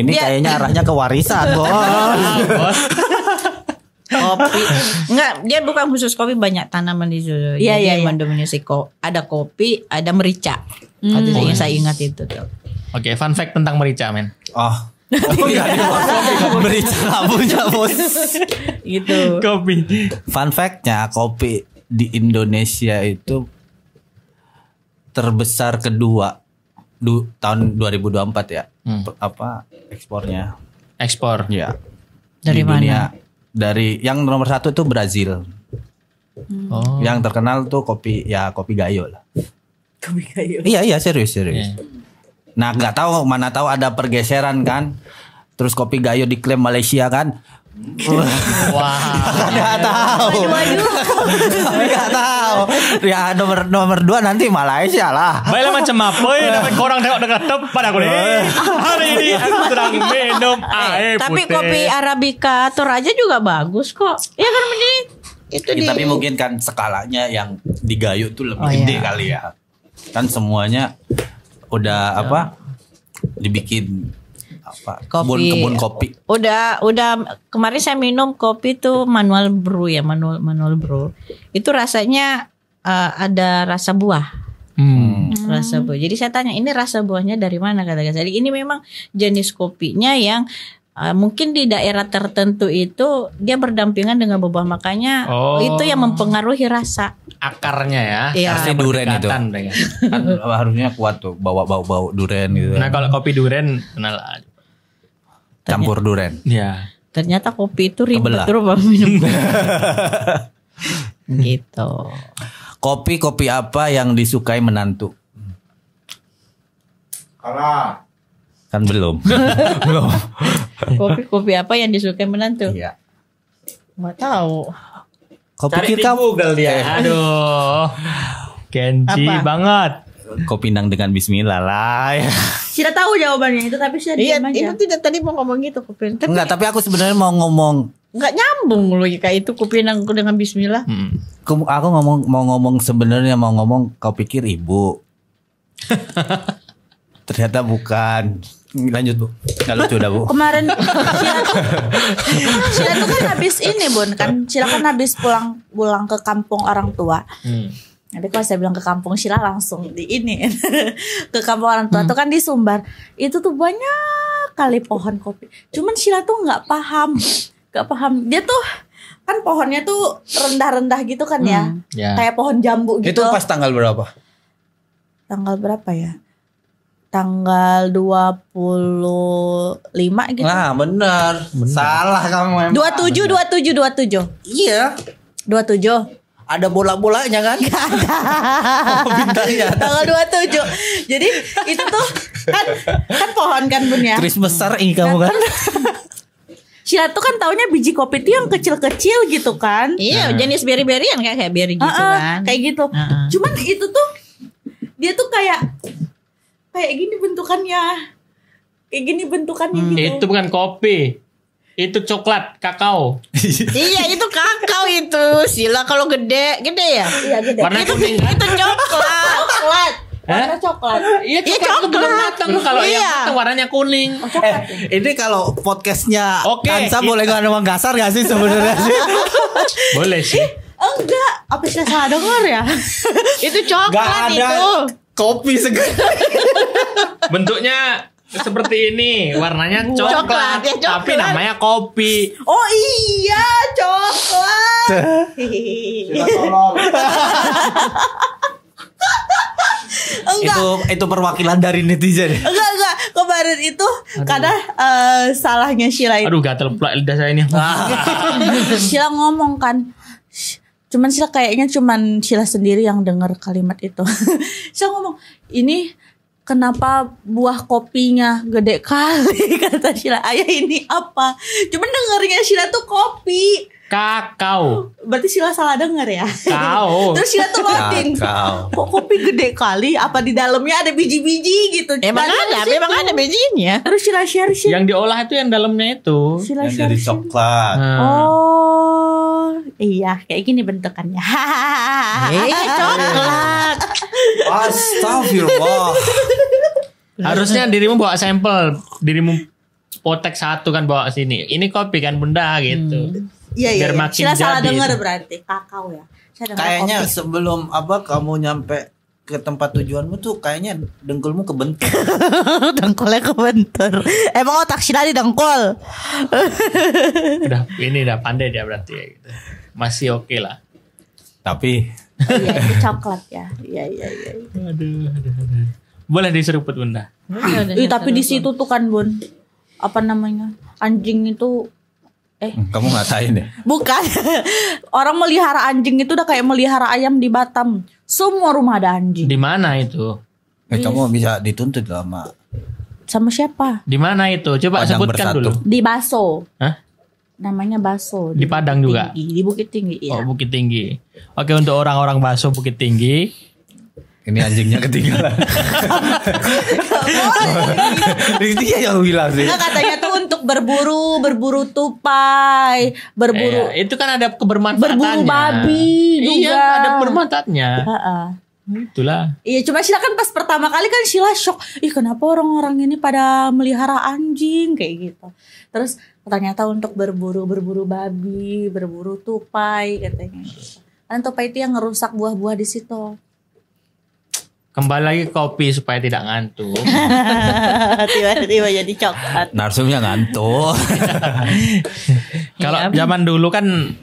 Ini kayaknya arahnya ke warisan, Bos. Kopi. Enggak, dia bukan khusus kopi, banyak tanaman di situ. Iya, Jadi iya, iya. mendominasi ada kopi, ada merica. Itu yang saya ingat itu tuh. Oke, fun fact tentang merica, men. Oh iya, merica punya bos. Gitu. Kopi. Fun fact-nya kopi di Indonesia itu terbesar kedua tahun 2024 ya. Apa ekspornya? Ekspor. Ya. Dari Di mana? dunia, dari yang nomor 1 itu Brazil. Oh. Yang terkenal tuh kopi gayo lah. Kopi kayu. Iya serius. Iya. Nah nggak tahu, mana tahu ada pergeseran kan. Terus kopi gayo diklaim Malaysia kan. Wah. Nggak tahu. Kami nggak tahu. Ya nomor 2 nanti Malaysia lah. Baiklah macam apa ya, tapi korang tengok dekat depan aku nih. Hari ini aku sedang minum air Tapi putih. kopi Arabica Toraja juga bagus kok. Iya kan ini itu Ya, tapi mungkin kan skalanya yang di gayo tuh lebih Oh, gede iya. kali ya. Kan semuanya udah dibikin apa? Kopi. Kebun kopi. Udah kemarin saya minum kopi tuh manual brew ya, manual brew. Itu rasanya ada rasa buah. Rasa buah. Jadi saya tanya, ini rasa buahnya dari mana, kata Jadi ini memang jenis kopinya yang mungkin di daerah tertentu itu dia berdampingan dengan buah, makanya itu yang mempengaruhi rasa. Akarnya ya. Iya. Pasti duren itu. Kan harusnya kuat tuh, bawa bau duren gitu. Nah, kalau kopi duren kenal campur duren. Ya. Ternyata kopi itu ribet terus minum. Gitu. Kopi apa yang disukai menantu? Kalah. Kan belum. Belum. Kopi apa yang disukai menantu? Iya. Nggak tahu. Kau Cari pikir di Google dia. Aduh. Kenji banget. Kopi nang dengan bismillah lah. Sila tahu jawabannya itu, tapi Sila Iya, diam aja. itu tidak tadi mau ngomong gitu kopi. Enggak, tapi aku sebenarnya mau ngomong. Nggak nyambung loh kayak itu kopi dengan bismillah. Aku mau ngomong sebenarnya kau pikir ibu. Ternyata bukan. Lanjut Bu. Nggak lucu dah Bu. Kemarin Sila tuh kan habis ini Bun, kan Sila kan habis pulang ke kampung orang tua. Jadi kalau saya bilang ke kampung Sila langsung di ini ke kampung orang tua tuh kan di Sumbar. Itu tuh banyak kali pohon kopi. Cuman Sila tuh nggak paham. Dia tuh kan pohonnya tuh rendah-rendah gitu kan ya. Kayak pohon jambu gitu. Itu pas tanggal berapa? Tanggal berapa ya? Tanggal 25 gitu. Nah, benar. Salah kamu. 27. Iya. 27. Ada bola-bolanya kan? Gak ada. Bintangnya. Tanggal 27. Jadi itu tuh kan pohon kan Bun ya. Kris besar ini kamu kan? Sila tuh kan taunya biji kopi itu yang kecil-kecil gitu kan. Iya, jenis beri-berian kayak beri gitu kan. Kayak gitu. Cuman itu tuh dia tuh kayak gini bentukannya. Kayak gini bentukannya gitu. Itu bukan kopi. Itu coklat, kakao. Iya, itu kakao itu. Sila kalau gede ya? Iya gede. Warna kuning kan? Itu coklat. Warna coklat. Iya, coklat itu belum matang. Kalau yang matang warnanya kuning. Ini kalau podcastnya Oke. Kansa boleh ngomong kasar gak sih sebenarnya sih? Boleh sih. Enggak, apa sih salah dengar ya? Itu coklat Gak ada itu. kopi segar. Bentuknya seperti ini, warnanya coklat, Ya, coklat. tapi namanya kopi. Oh iya, coklat. Enggak. Itu perwakilan dari netizen. Enggak. Kemarin itu karena salahnya Sheila itu. Aduh, gatel pula lidah saya ini. Sheila ngomong kan. Cuman Sheila sendiri yang dengar kalimat itu. Sheila ngomong, "Ini kenapa buah kopinya gede kali?" Kata Sheila. "Ayah, ini apa?" Cuman dengarnya Sheila tuh kopi. Kakao. Berarti Sheila salah dengar ya. Kakao. Terus Sheila tuh loading. Kok kopi gede kali? Apa di dalamnya ada biji-biji gitu? Memang ada bijinya. Terus Sheila share. Yang diolah itu yang dalamnya itu. Sheila Yang share. jadi coklat. Oh, iya, kayak gini bentukannya. Coklat. Astagfirullah. Harusnya dirimu bawa sampel, dirimu potek satu kan bawa sini. Ini kopi kan Bunda gitu. Iya. Biar makin Sheila salah jadi. dengar berarti kakao ya. Saya dengar Kayaknya kopi. sebelum kamu nyampe ke tempat tujuanmu tuh kayaknya dengkulmu kebentur. Dengkulnya kebentur. Emang otak Sheila di dengkul. Udah pandai dia berarti ya gitu. Masih oke lah. Tapi Iya, itu coklat ya. Iya. Aduh. Boleh diseruput Bunda. Tapi di situ tuh kan Bun, apa namanya, anjing itu kamu ngatain ya? bukan. Orang melihara anjing itu udah kayak melihara ayam di Batam. Semua rumah ada anjing. Di mana itu? Kamu bisa dituntut Sama siapa? Di mana itu? Coba Padang sebutkan Bersatu. dulu. Di Baso. Hah? Namanya Baso. Di Padang juga? Di Bukit Tinggi. Oh, Iya. Bukit Tinggi. Oke, untuk orang-orang Baso Bukit Tinggi. Ini anjingnya ketinggalan. Dia yang bilang sih. Nah, katanya tuh untuk berburu tupai, berburu Itu kan ada kebermanfaatannya. berburu babi juga. Iya, ada bermanfaatnya. Heeh. Itulah. Iya, cuma Sheila kan pas pertama kali kan Sheila shock. Ih, kenapa orang-orang ini pada melihara anjing kayak gitu. Terus ternyata untuk berburu babi, berburu tupai katanya. Kan tupai itu yang ngerusak buah-buah di situ. Kembali lagi ke kopi supaya tidak ngantuk. Tiba-tiba jadi coklat. Narsumnya ngantuk. Kalau zaman dulu kan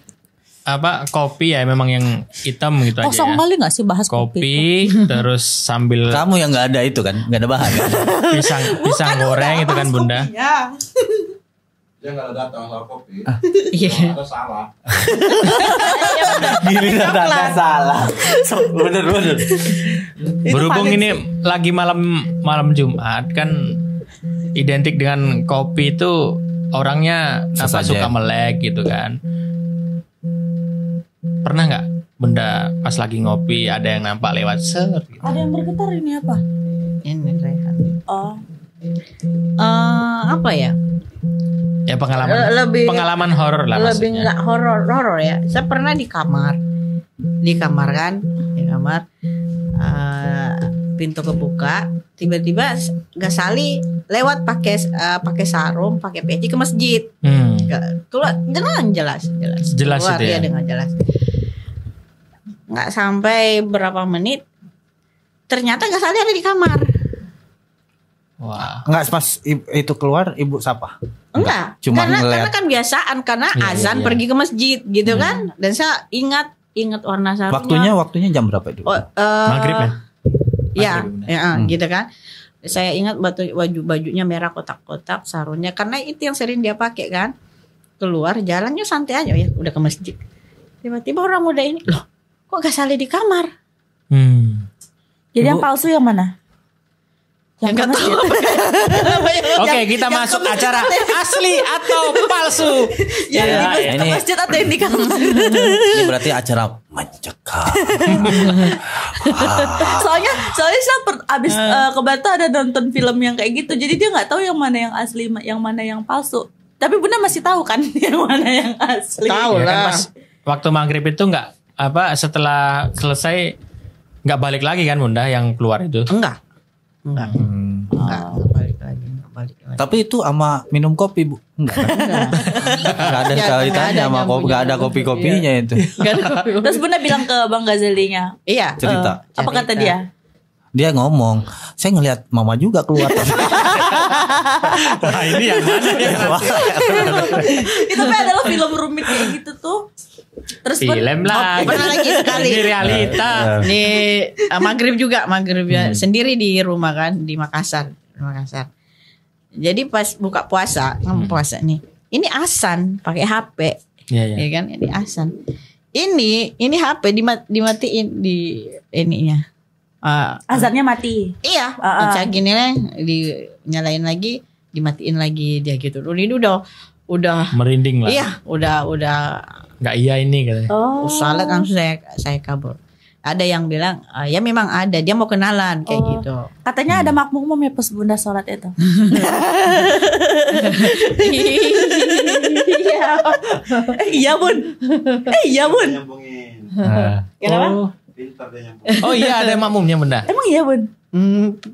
kopi ya memang yang hitam gitu aja. Kosong kali nggak sih bahas kopi? Terus sambil kamu yang nggak ada itu kan, nggak ada bahan. Kan? pisang goreng itu kan Bunda. Dia nggak datang soal kopi. Iya. Ada salah. Gini ada salah. Bener. Berhubung ini lagi malam Jumat kan identik dengan kopi itu orangnya suka melek gitu kan. Pernah nggak Bunda pas lagi ngopi ada yang nampak lewat ser? Gitu. Ada yang bergetar ini apa? Ini Rehan. Oh. Apa ya? Ya pengalaman horor lah lebih maksudnya. nggak horor ya. Saya pernah di kamar kan, pintu kebuka, tiba-tiba Gasali lewat pakai sarung, pakai peci ke masjid. Keluar dengan jelas keluar itu ya? Dia dengan jelas. Nggak sampai berapa menit, ternyata Gasali ada di kamar. Wah. Enggak pas itu keluar ibu sapa? Enggak, Cuma karena kan biasaan karena azan iya. pergi ke masjid gitu kan. Dan saya ingat warna sarungnya. Waktunya jam berapa itu? Maghrib ya? Ya, gitu kan. Saya ingat bajunya merah kotak-kotak, sarungnya karena itu yang sering dia pakai kan. Keluar jalannya santai aja ya, udah ke masjid. Tiba-tiba orang muda ini, loh, kok Gasali di kamar? Jadi yang palsu yang mana? Yang ke masjid. Oke, kita masuk acara asli atau palsu. Yang di masjid atau yang di kamar? Ini berarti acara mencekam. Soalnya saya abis ke Batu ada nonton film yang kayak gitu. Jadi dia nggak tahu yang mana yang asli, yang mana yang palsu. Tapi Bunda masih tahu kan yang mana yang asli. Tahu Ya, kan lah. pas waktu maghrib itu setelah selesai nggak balik lagi kan Bunda yang keluar itu? Enggak balik lagi. Tapi itu sama minum kopi bu? Enggak kan? Enggak ada kaitannya sama kopi, enggak ada kopi-kopinya itu. Terus Bunda bilang ke Bang Gazalinya. Iya. Cerita. Apa kata dia? Dia ngomong, saya ngelihat mama juga keluar. Nah ini yang mana ya? Itu kan adalah film rumit kayak gitu tuh. Terus Film lah. Pernah lagi sekali. Ini realita. Di maghrib ya sendiri di rumah kan di Makassar. Jadi pas buka puasa nih, ini azan pakai HP, ya kan? Ini azan. Ini HP dimatiin di ininya. azannya mati. Iya. Gini dinyalain lagi, dimatiin lagi dia gitu. Ini udah merinding lah. Iya, udah. Nggak iya ini katanya. Salat langsung saya kabur. Ada yang bilang ya memang ada, dia mau kenalan kayak gitu. Katanya ada makmum ya pas Bunda sholat itu. Iya bun. Iya bun. Nyambungin. Kenapa? Pintar dia nyambungin. Oh iya ada makmumnya Bunda. Emang iya bun?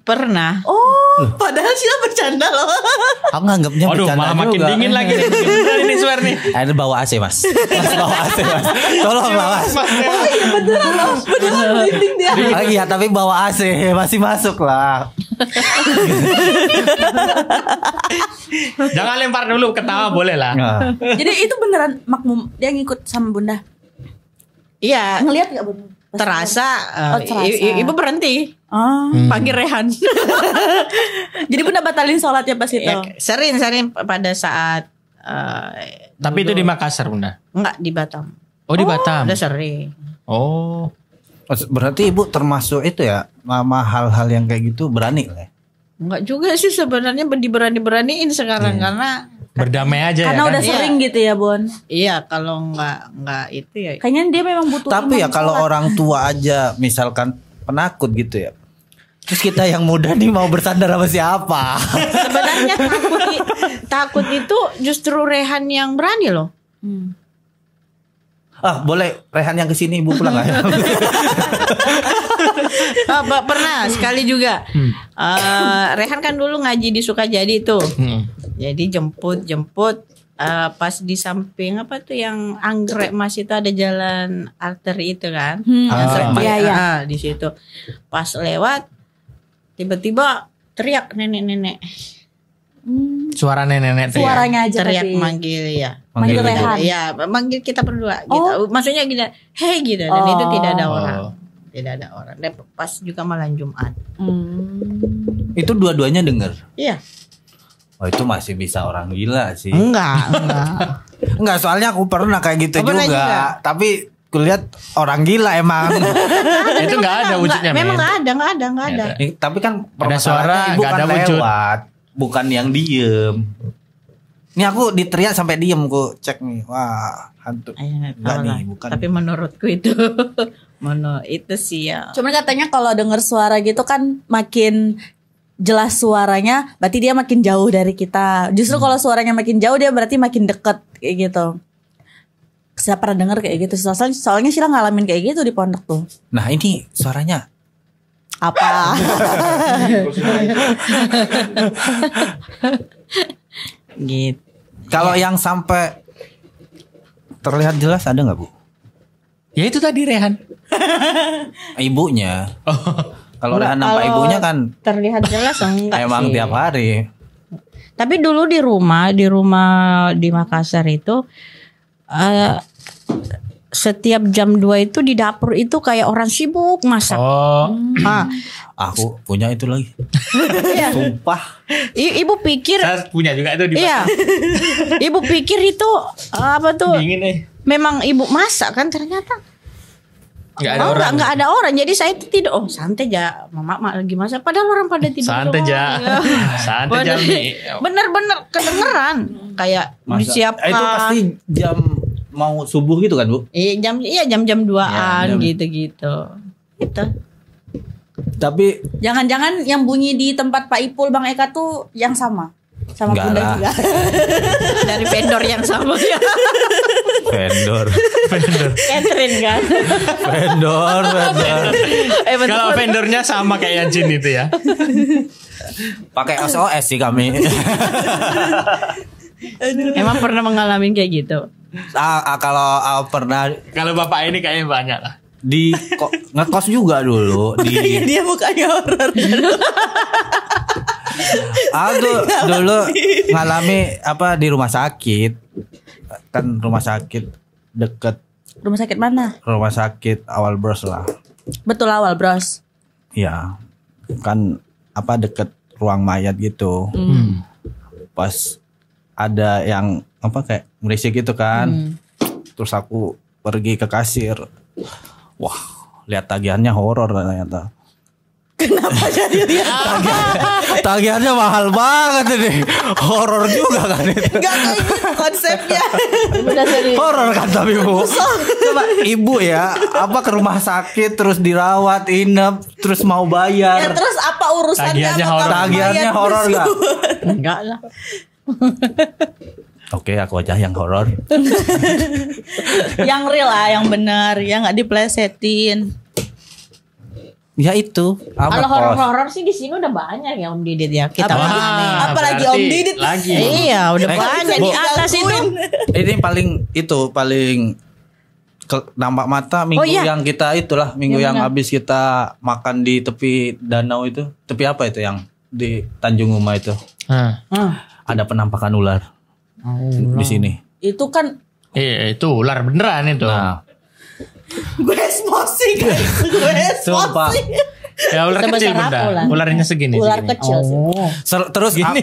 Pernah. Oh, padahal Sheila bercanda loh. Aku nganggapnya Aduh bercanda malah makin juga. dingin lagi nih. Beneran ini swear nih. Ada bawa AC mas. Bawa AC mas. Tolong lah mas. Oh iya beneran loh. Beneran merinding dia. Lagi ya tapi bawa AC masih masuk lah. Jangan lempar dulu, ketawa boleh lah. Jadi itu beneran makmum dia ngikut sama Bunda. Iya. Ngelihat nggak Bun? Terasa, terasa. ibu berhenti. Panggil Rehan. Jadi Bunda batalin sholatnya pas itu. Ya, sering pada saat. Tapi itu di Makassar Bunda. Enggak di Batam. Oh di Batam. Udah sering. Oh. Berarti ibu termasuk itu ya, sama hal-hal yang kayak gitu berani lah. Enggak juga sih sebenarnya beraniin sekarang karena Berdamai aja Karena ya kan. udah sering gitu ya Bon. iya kalau enggak itu ya. Kayaknya dia memang butuh. Tapi ya imam kalau sholat. orang tua aja misalkan penakut gitu ya. Terus kita yang muda nih mau bersandar sama siapa? Sebenarnya takut itu justru Rehan yang berani loh. Boleh Rehan yang kesini, Ibu pulang nggak? Pernah sekali juga. Rehan kan dulu ngaji di Sukajadi tuh. Jadi jemput pas di samping apa tuh yang Anggrek Mas itu ada jalan arteri itu kan. Iya. Di situ. Pas lewat tiba-tiba teriak nenek-nenek. Suara nenek-nenek teriak. Suaranya aja Teriak tadi. manggil ya. Manggil Rehan. Iya, manggil kita berdua gitu. Maksudnya gini, "Hei" gitu. Dan itu tidak ada orang. Tidak ada orang. Dan pas juga malam Jumat. Itu dua-duanya denger. Iya. Oh, itu masih bisa orang gila sih. Enggak. Enggak, soalnya aku pernah kayak gitu juga. Tapi kulihat orang gila emang. Itu nggak ada wujudnya. Memang nggak ada. Tapi kan ada suara, ibu nggak kan ada wujud. lewat, bukan yang diem. Ini aku diteriak sampai diem, ku cek nih. Wah, hantu. Enggak nih, bukan. Tapi menurutku itu itu sih ya. Cuman katanya kalau denger suara gitu kan makin jelas suaranya, berarti dia makin jauh dari kita. Justru kalau suaranya makin jauh dia berarti makin deket kayak gitu. Saya pernah denger kayak gitu. Soalnya Sheila ngalamin kayak gitu di pondok tuh. Nah, ini suaranya Apa? Gitu. kalau yang sampai terlihat jelas ada nggak, Bu? Ya itu tadi Rehan. Ibunya. Kalau Rehan nampak ibunya kan Terlihat jelas enggak emang sih. tiap hari. Tapi dulu di rumah di Makassar itu setiap jam 2 itu di dapur itu kayak orang sibuk masak. Aku punya itu lagi. Sumpah. Ibu pikir Saya punya juga itu di iya. Ibu pikir itu apa tuh? Dingin Memang ibu masak kan ternyata. Nggak ada orang. Nggak ada orang. Jadi saya itu tidur. Oh santai aja. Mama lagi masak. Padahal orang pada tidur. Santai aja. Santai aja. Bener-bener kedengeran. Kayak disiapkan. Itu pasti jam mau subuh gitu kan, Bu? Jam-jam 2-an gitu-gitu. Itu. Tapi Jangan-jangan yang bunyi di tempat Pak Ipul Bang Eka tuh yang sama Enggak Bunda lah. juga. Dari vendor yang sama ya. vendor. Catherine kan. vendor. Kalau vendornya sama kayak Jin itu ya. Pakai SOS sih kami. Emang pernah mengalami kayak gitu? Kalau pernah Kalau bapak ini kayaknya banyak lah. di ngekos juga dulu di Dia mukanya horor. aku dulu ngalami apa di rumah sakit. Kan rumah sakit deket Rumah sakit mana? rumah sakit Awal Bros lah. Betul Awal Bros. Iya. Kan apa deket ruang mayat gitu. Pas ada yang apa kayak berisik gitu kan. Terus aku pergi ke kasir. Wah, lihat tagihannya horor ternyata. Kenapa jadi lihat? Tagihannya mahal banget ini. Horor juga kan itu. Gak kayak gitu konsepnya. Horor kan tapi Bu. Coba ibu ya, apa ke rumah sakit terus dirawat, inap, terus mau Ya bayar. terus apa urusannya Tagihannya sama horor. kamar Tagihannya mayat horor besok? gak? Enggak lah. Oke, aku aja yang horor. Yang real lah, yang benar, yang nggak diplesetin. Ya itu. Apa Kalau kos? horor-horor sih di sini udah banyak ya Om Didit ya. Kita Apalagi berarti Om Didit. lagi. Iya, udah banyak Bu. di atas itu. Ini paling nampak mata minggu Oh, iya. yang kita itulah minggu yang habis kita makan di tepi danau itu. Tepi apa itu yang di Tanjung Uma itu? Ada penampakan ular. Di sini. Itu kan Iya itu ular beneran itu. Nah, gue emosi guys. Gue sumpah. emosi. Ya ular Sebesar kecil bunda. apa ular? Ularnya segini. Ular segini. kecil sih. Terus gini.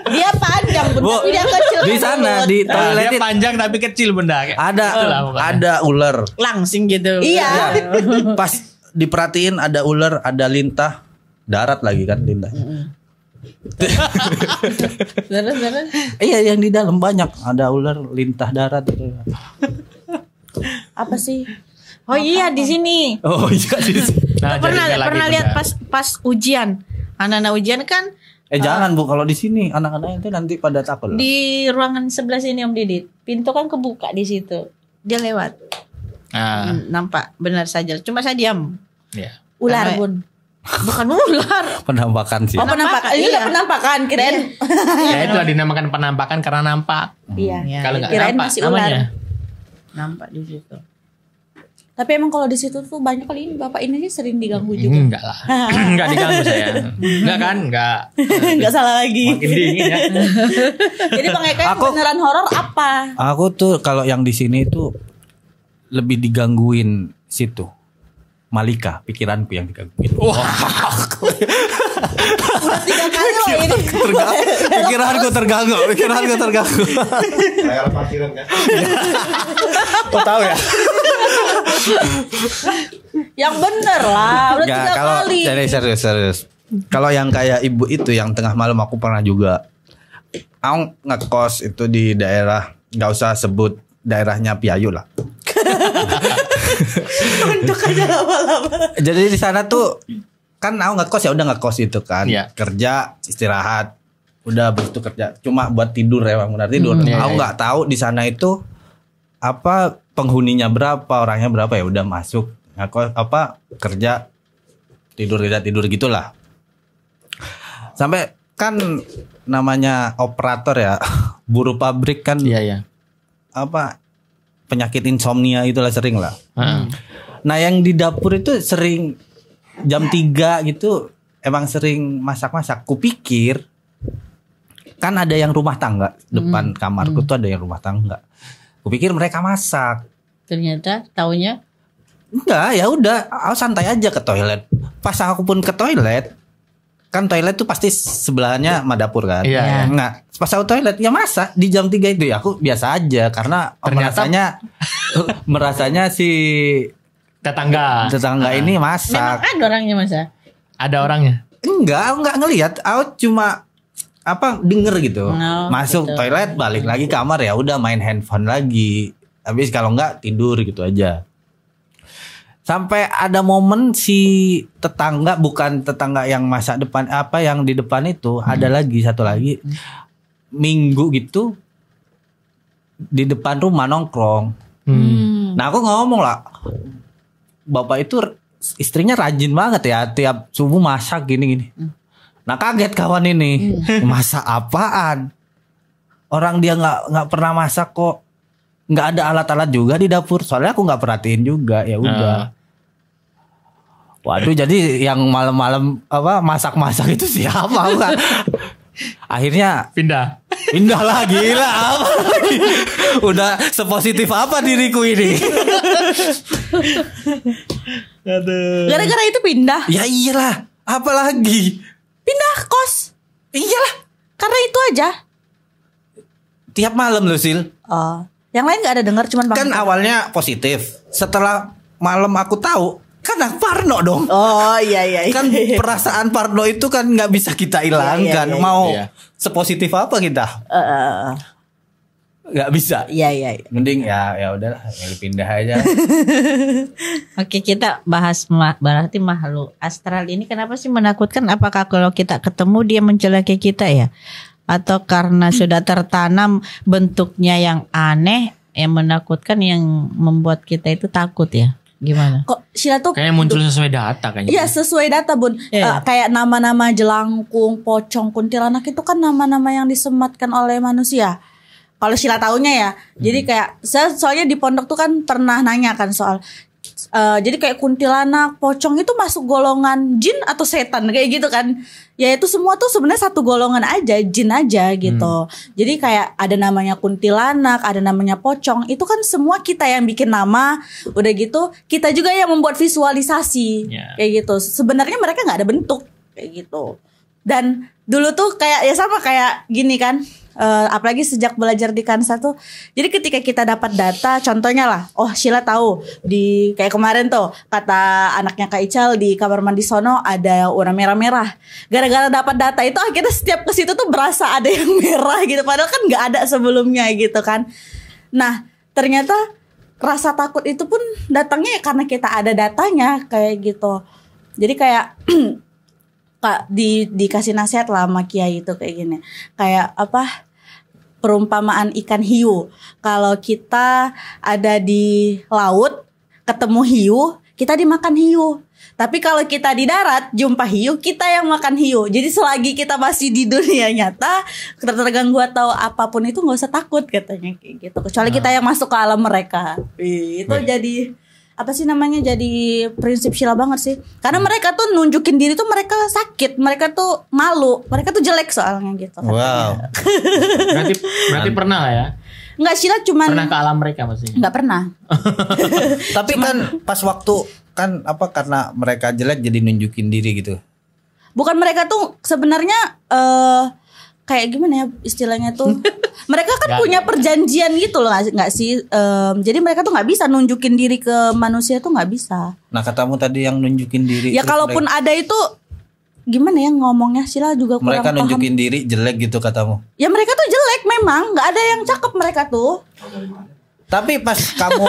Dia panjang bunda, Bu, tapi dia kecil. di kan sana mulut. di Nah, toilet dia panjang tapi kecil bunda. Itulah pokoknya. ada ular. Langsing gitu. Iya. Pas diperhatiin ada ular, ada lintah darat lagi kan lintah. Terus. Iya yang di dalam banyak ada ular lintah darat. Apa sih? Oh iya di sini. Oh iya di sini. Nah, pernah jadi lagi, lihat Bunda. pas ujian. Anak-anak ujian kan Jangan Bu, kalau di sini anak-anak itu nanti pada takut. Di ruangan sebelah sini Om Didit, pintu kan kebuka di situ. Dia lewat. Nampak benar saja. Cuma saya diam. Iya. Ular Bun. Bukan ular. Penampakan sih. Oh penampakan. Ini udah penampakan kirain. Ya itulah dinamakan penampakan karena nampak. Iya. Kalau nggak Kirain nampak masih ular. namanya. Nampak di situ. Tapi emang kalau di situ tuh banyak kali ini bapak ini aja sering diganggu juga. Enggak lah. Enggak diganggu saya. Enggak kan? Enggak. Enggak salah lagi. Makin dingin ya. Jadi Bang Eka yang beneran horor apa? Aku tuh kalau yang di sini tuh lebih digangguin situ. Malika, pikiranku yang digangguin. Udah 3 kali loh ini. Pikiranku terganggu. Kayak parkiran kan. Kok tahu ya? Yang bener lah. Udah 3 kalau kali. jadi serius. Kalau yang kayak ibu itu yang tengah malam aku pernah juga. Aku ngekos itu di daerah, nggak usah sebut daerahnya Piayu lah. Untuk aja lama-lama. Jadi di sana tuh kan aku ngekos ya udah ngekos itu kan. Iya. Kerja, istirahat. Udah begitu kerja. Cuma buat tidur ya, benar tidur. Aku nggak tahu di sana itu apa penghuninya berapa, orangnya berapa, ya udah masuk ngekos kerja, tidur gitulah. Sampai kan namanya operator ya, buruh pabrik kan. Iya. Penyakit insomnia itulah sering lah. Nah yang di dapur itu sering jam 3 gitu emang sering masak-masak. Kupikir kan ada yang rumah tangga depan kamarku tuh ada yang rumah tangga. Kupikir mereka masak. Ternyata taunya enggak, ya udah, aku santai aja ke toilet. Pas aku pun ke toilet, kan toilet tuh pasti sebelahnya sama dapur kan. Iya. Nah, pas aku toilet ya masak di jam 3 itu ya aku biasa aja karena Ternyata merasanya si tetangga ini masak. memang ada orangnya masa. ada orangnya. Enggak, aku enggak ngelihat. Aku cuma denger gitu. Masuk gitu. toilet, balik lagi kamar, ya udah main handphone lagi. Habis kalau enggak tidur gitu aja. Sampai ada momen si tetangga, bukan tetangga yang masak depan, yang di depan itu, ada lagi satu lagi. Minggu gitu di depan rumah nongkrong. Nah aku ngomong lah, bapak itu istrinya rajin banget ya, tiap subuh masak gini. Nah kaget kawan ini, masak apaan? Orang dia nggak pernah masak kok, nggak ada alat-alat juga di dapur. Soalnya aku nggak perhatiin juga, ya udah. Waduh, jadi yang malam-malam masak-masak itu siapa? Akhirnya Pindah lagi lah. Udah sepositif apa diriku ini? Gara-gara itu pindah. Ya iyalah, apalagi Pindah kos. iyalah. Karena itu aja. Tiap malam loh Sil. Oh. Yang lain gak ada dengar, cuman Bang. Kan awalnya positif. Setelah malam aku tahu, kan aku parno dong. Oh iya. Kan perasaan parno itu kan nggak bisa kita hilangkan. Iya. Mau Iya. sepositif apa kita? Nggak bisa. Iya. Mending ya udahlah, pindah aja. Oke, kita bahas berarti makhluk astral ini kenapa sih menakutkan? Apakah kalau kita ketemu dia mencelakai kita ya? Atau karena sudah tertanam bentuknya yang aneh yang menakutkan yang membuat kita itu takut ya? Gimana? Kok Sheila tuh kayaknya muncul sesuai data kayaknya. Iya sesuai data Bun. Iya. Kayak nama-nama jelangkung, pocong, kuntilanak itu kan nama-nama yang disematkan oleh manusia. Kalau Sheila taunya ya. Jadi kayak saya soalnya di pondok tuh kan pernah nanya kan soal jadi kayak kuntilanak, pocong itu masuk golongan jin atau setan kayak gitu kan. Ya itu semua tuh sebenarnya satu golongan aja, jin aja gitu. Jadi kayak ada namanya kuntilanak, ada namanya pocong. Itu kan semua kita yang bikin nama. Udah gitu kita juga yang membuat visualisasi. Kayak gitu. Sebenarnya mereka nggak ada bentuk kayak gitu. Dan dulu tuh kayak ya sama kayak gini kan. Apalagi sejak belajar di Kansa tuh, jadi ketika kita dapat data, contohnya lah, oh Sheila tahu di kayak kemarin tuh kata anaknya Kak Ical di kamar mandi sono ada warna merah-merah. Gara-gara dapat data itu akhirnya setiap ke situ tuh berasa ada yang merah gitu, padahal kan nggak ada sebelumnya gitu kan. Nah ternyata rasa takut itu pun datangnya ya karena kita ada datanya kayak gitu. Jadi kayak dikasih nasihat lah sama kiai itu kayak gini. Kayak apa? Perumpamaan ikan hiu. Kalau kita ada di laut ketemu hiu, kita dimakan hiu. Tapi kalau kita di darat jumpa hiu, kita yang makan hiu. Jadi selagi kita masih di dunia nyata, terganggu atau apapun itu nggak usah takut katanya kayak gitu. Kecuali kita yang masuk ke alam mereka. Itu jadi apa sih namanya, jadi prinsip Sheila banget sih. Karena mereka tuh nunjukin diri tuh mereka sakit, mereka tuh malu, mereka tuh jelek soalnya gitu. Wow. berarti pernah lah ya. Enggak, Sheila cuman pernah ke alam mereka maksudnya. Enggak pernah. Tapi kan pas waktu kan apa, karena mereka jelek jadi nunjukin diri gitu. Bukan, mereka tuh sebenarnya kayak gimana ya istilahnya tuh. Mereka kan punya perjanjian gitu loh, nggak sih? Jadi mereka tuh nggak bisa nunjukin diri ke manusia tuh nggak bisa. Nah, katamu tadi yang nunjukin diri. Ya kalaupun ada itu gimana ya ngomongnya, Sheila juga kurang mereka paham. Nunjukin diri jelek gitu katamu. Ya mereka tuh jelek memang, nggak ada yang cakep mereka tuh. Tapi pas kamu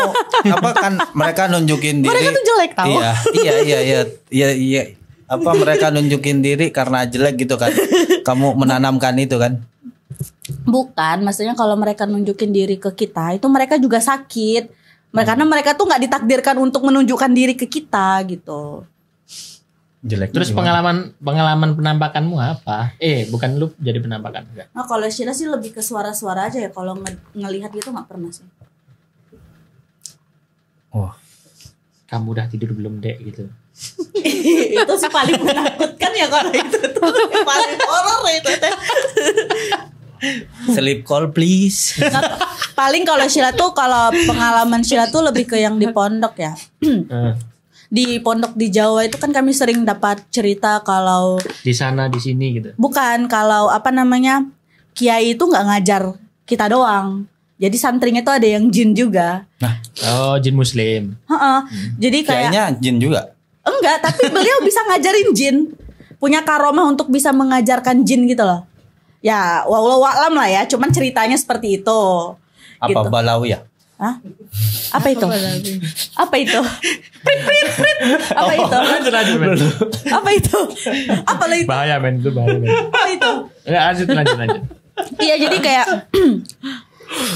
apa kan mereka nunjukin diri. Mereka tuh jelek tau. Iya. Apa mereka nunjukin diri karena jelek gitu kan? Kamu menanamkan itu kan? Bukan, maksudnya kalau mereka nunjukin diri ke kita itu mereka juga sakit. Karena mereka tuh nggak ditakdirkan untuk menunjukkan diri ke kita gitu. Jelek. Terus pengalaman penampakanmu apa? Bukan lu jadi penampakan enggak? Nah kalau Sheila sih lebih ke suara-suara aja ya. Kalau ngelihat gitu nggak pernah sih. Oh, kamu udah tidur belum dek gitu? Itu sih paling menakutkan ya kalau itu tuh paling horor itu teh. Sleep call please. Nah, paling kalau Sheila tuh, kalau pengalaman Sheila tuh lebih ke yang di pondok ya. Di pondok di Jawa itu kan kami sering dapat cerita kalau di sana di sini gitu. Bukan, kalau apa namanya, kiai itu nggak ngajar kita doang. Jadi santrinya tuh ada yang jin juga. Nah, jin muslim. Jadi kayak kayaknya jin juga. Enggak, tapi beliau bisa ngajarin jin. Punya karomah untuk bisa mengajarkan jin gitu loh. Ya, wallahu a'lam lah ya, cuman ceritanya seperti itu. Apa gitu. Balawi ya? Hah? Apa itu? Apa itu? Prit prit prit. Apa itu? Apa itu? Apa itu? Bahaya men, itu bahaya men. Apa itu? Ya, lanjut. Iya,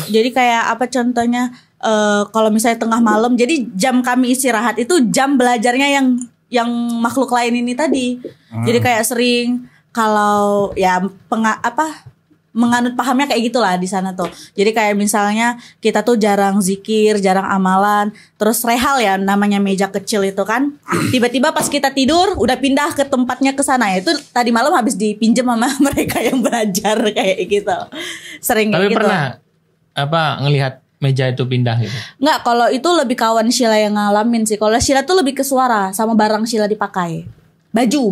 jadi kayak apa contohnya, kalau misalnya tengah malam, jadi jam kami istirahat itu jam belajarnya yang makhluk lain ini tadi. Jadi kayak sering kalau ya menganut pahamnya kayak gitulah di sana tuh. Jadi kayak misalnya kita tuh jarang zikir, jarang amalan, terus rehal ya namanya meja kecil itu kan. Tiba-tiba pas kita tidur udah pindah ke tempatnya ke sana. Itu tadi malam habis dipinjam sama mereka yang belajar kayak gitu. Sering kayak gitu. Tapi pernah ngelihat meja itu pindah gitu? Nggak, kalau itu lebih kawan Sheila yang ngalamin sih. Kalau Sheila tuh lebih ke suara sama barang Sheila dipakai. Baju.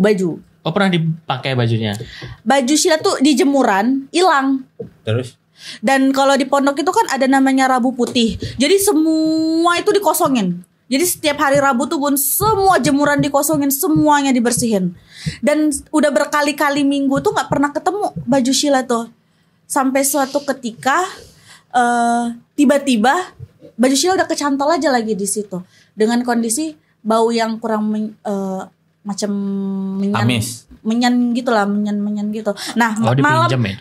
Oh, pernah dipakai bajunya? Baju Sheila tuh di jemuran hilang. Terus? Dan kalau di pondok itu kan ada namanya Rabu Putih. Jadi semua itu dikosongin. Jadi setiap hari Rabu tuh Bun, semua jemuran dikosongin, semuanya dibersihin. Dan udah berkali-kali minggu tuh nggak pernah ketemu baju Sheila tuh. Sampai suatu ketika tiba-tiba baju Sheila udah kecantol aja lagi di situ dengan kondisi bau yang kurang macam menyan gitulah, menyan gitu. Nah,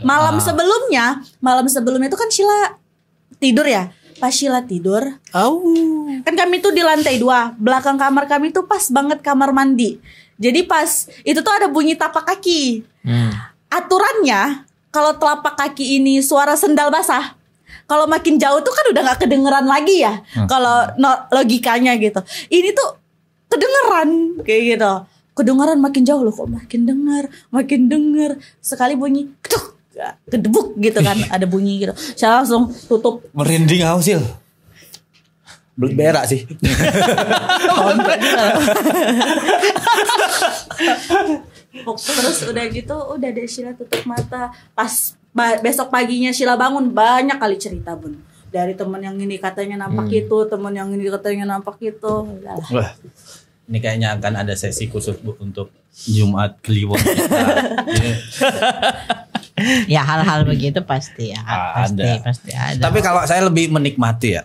malam sebelumnya itu kan Sheila tidur ya. Pas Sheila tidur, kan kami tuh di lantai 2, belakang kamar kami tuh pas banget kamar mandi. Jadi pas itu tuh ada bunyi tapak kaki. Aturannya kalau telapak kaki ini suara sendal basah, kalau makin jauh tuh kan udah nggak kedengeran lagi ya. Kalau logikanya gitu. Ini tuh kedengeran kayak gitu. Kedengeran makin jauh loh, kok makin denger. Sekali bunyi, keduk, kedebuk gitu kan, ada bunyi gitu. Saya langsung tutup. Merinding Ausil. Berak sih. Terus udah gitu, udah deh Sheila tutup mata. Pas besok paginya Sheila bangun, banyak kali cerita Bun. Dari teman yang ini katanya nampak itu, teman yang ini katanya nampak itu. Wah, ini kayaknya akan ada sesi khusus Bu untuk Jumat Kliwon. Ya hal-hal begitu pasti ya. Pasti ada. Tapi kalau saya lebih menikmati ya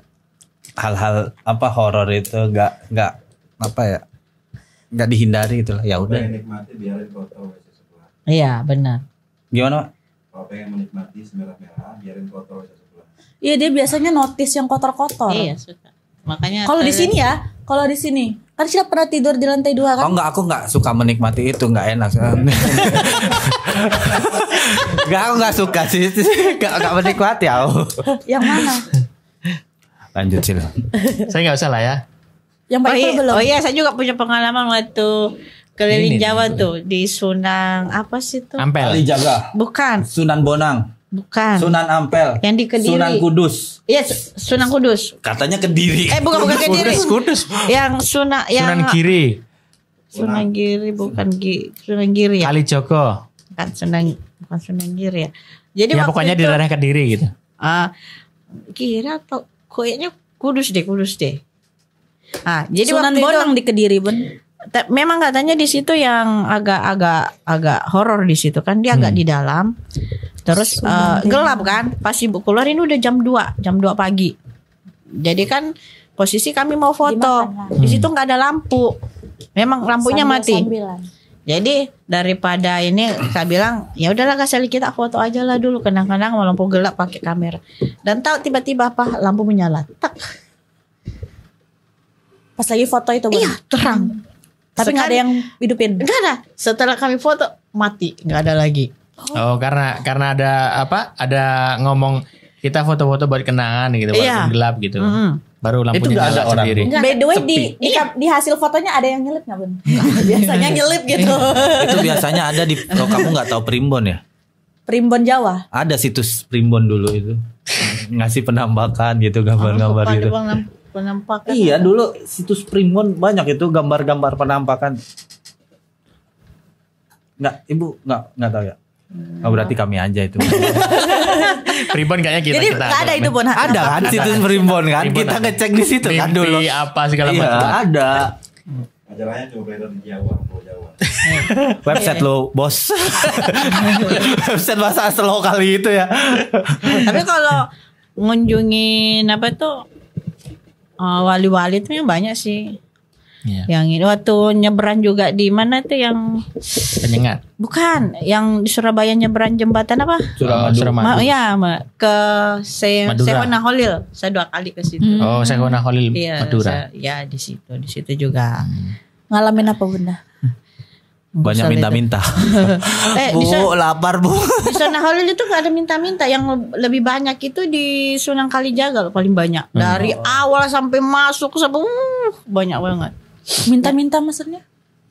hal-hal horor itu nggak dihindari gitu lah. Ya udah. Nikmati biarin kotor. Iya, benar. Gimana? Kalau pengen menikmati semerah-merah, biarin kotor aja sebelah. Iya, dia biasanya notice yang kotor-kotor. Iya, suka. Makanya Kalau di sini ya, kalau di sini kan siapa pernah tidur di lantai 2 kan? Oh enggak, aku enggak suka menikmati itu, enggak enak. Enggak, aku enggak suka sih. Enggak menikmati aku. Yang mana? Lanjut Sil. Saya nggak usah lah ya. Yang Pak Ipul belum? Oh iya, saya juga punya pengalaman waktu keliling Ini, Jawa ini. tuh di Sunang apa sih tuh? Ampel. Ali Jaga, Bukan, Sunan Bonang, bukan. Sunan Ampel, Yang di Kediri. Sunan Kudus. Iya, Sunan Kudus. Katanya Kediri. Bukan Kediri. Kudus. Yang Sunan Sunan Giri, Sunan Giri bukan Sunan Giri ya. Kalijogo. Bukan Sunan Giri ya. Jadi Ya waktu pokoknya di itu, daerah Kediri gitu. Giri atau kayaknya Kudus deh. Jadi Sunan waktu Bonang itu di Kediri, Bun. memang katanya di situ yang agak horor di situ kan, dia agak di dalam. Terus gelap kan. Pas ibu keluar ini udah jam 2 pagi. Jadi kan posisi kami mau foto. Di situ nggak ada lampu. Memang lampunya mati. Jadi daripada ini saya bilang ya udahlah Kak, kita foto aja lah dulu, kenang-kenang mau lampu gelap pakai kamera. Dan tahu tiba-tiba apa, lampu menyala. Tak. Pas lagi foto itu, Bun. Iya, terang. Tapi nggak ada yang hidupin. Enggak ada. Setelah kami foto mati, nggak ada lagi. Oh, karena ada apa? Ada ngomong kita foto-foto buat kenangan gitu, walaupun gelap gitu. Baru lampunya nggak nyala ada orang sendiri. tuh. By the way di hasil fotonya ada yang nyelip nggak, Bun? Biasanya nyelip gitu. Itu biasanya ada di kamu nggak tahu Primbon ya? Primbon Jawa. Ada situs Primbon dulu itu. Ngasih penampakan gitu, gambar-gambar gitu. Penampakan. Iya, dulu situs Primbon banyak itu gambar-gambar penampakan. Ibu nggak tahu ya? Oh, berarti kami aja itu. Primbon kayaknya kita. Jadi nggak ada itu, Bun. Ada kan situs Primbon kan? Primbon Kita ada. ngecek di situ kan dulu. Mimpi apa segala Iya, macam. ada. Majalahnya cuma beredar di Jawa, Pulau Jawa. Website lo, bos. Website bahasa asal kali itu ya. Tapi kalau ngunjungin apa tuh wali-wali itu yang banyak sih. Iya. Yang ini waktu nyebrang juga di mana tuh yang Penyengat. bukan yang di Surabaya nyebrang jembatan apa? Suramadu. Ke Madura. Sewona Holil. Saya 2 kali ke situ. Oh, Sekona Holil Iya, Madura. ya di situ juga. Ngalamin apa, Bunda? Banyak Kesel minta-minta. itu. Bu, lapar bu. Di Sunan Holil itu gak ada minta-minta. Yang lebih banyak itu di Sunan Kalijaga loh, paling banyak. Dari awal sampai masuk sampai banyak banget. Minta-minta maksudnya?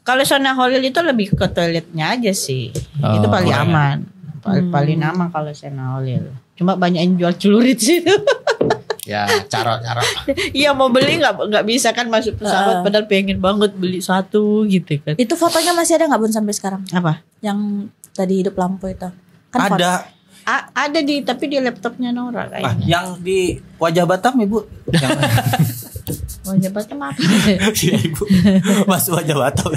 Kalau Sunan Holil itu lebih ke toiletnya aja sih. Oh, Itu paling kurang. aman. Paling aman kalau Sunan Holil. Cuma banyak yang jual celurit sih. Ya, carot. Iya, mau beli nggak bisa kan masuk pesawat, padahal pengen banget beli satu gitu kan. Itu fotonya masih ada nggak, Bun, sampai sekarang? Apa? Yang tadi hidup lampu itu. Kan foto- Ada. Ada tapi di laptopnya Nora kayaknya. Yang di wajah Batam ibu. Yang Wajah Batam apa? Iya, ibu. Mas wajah Batam.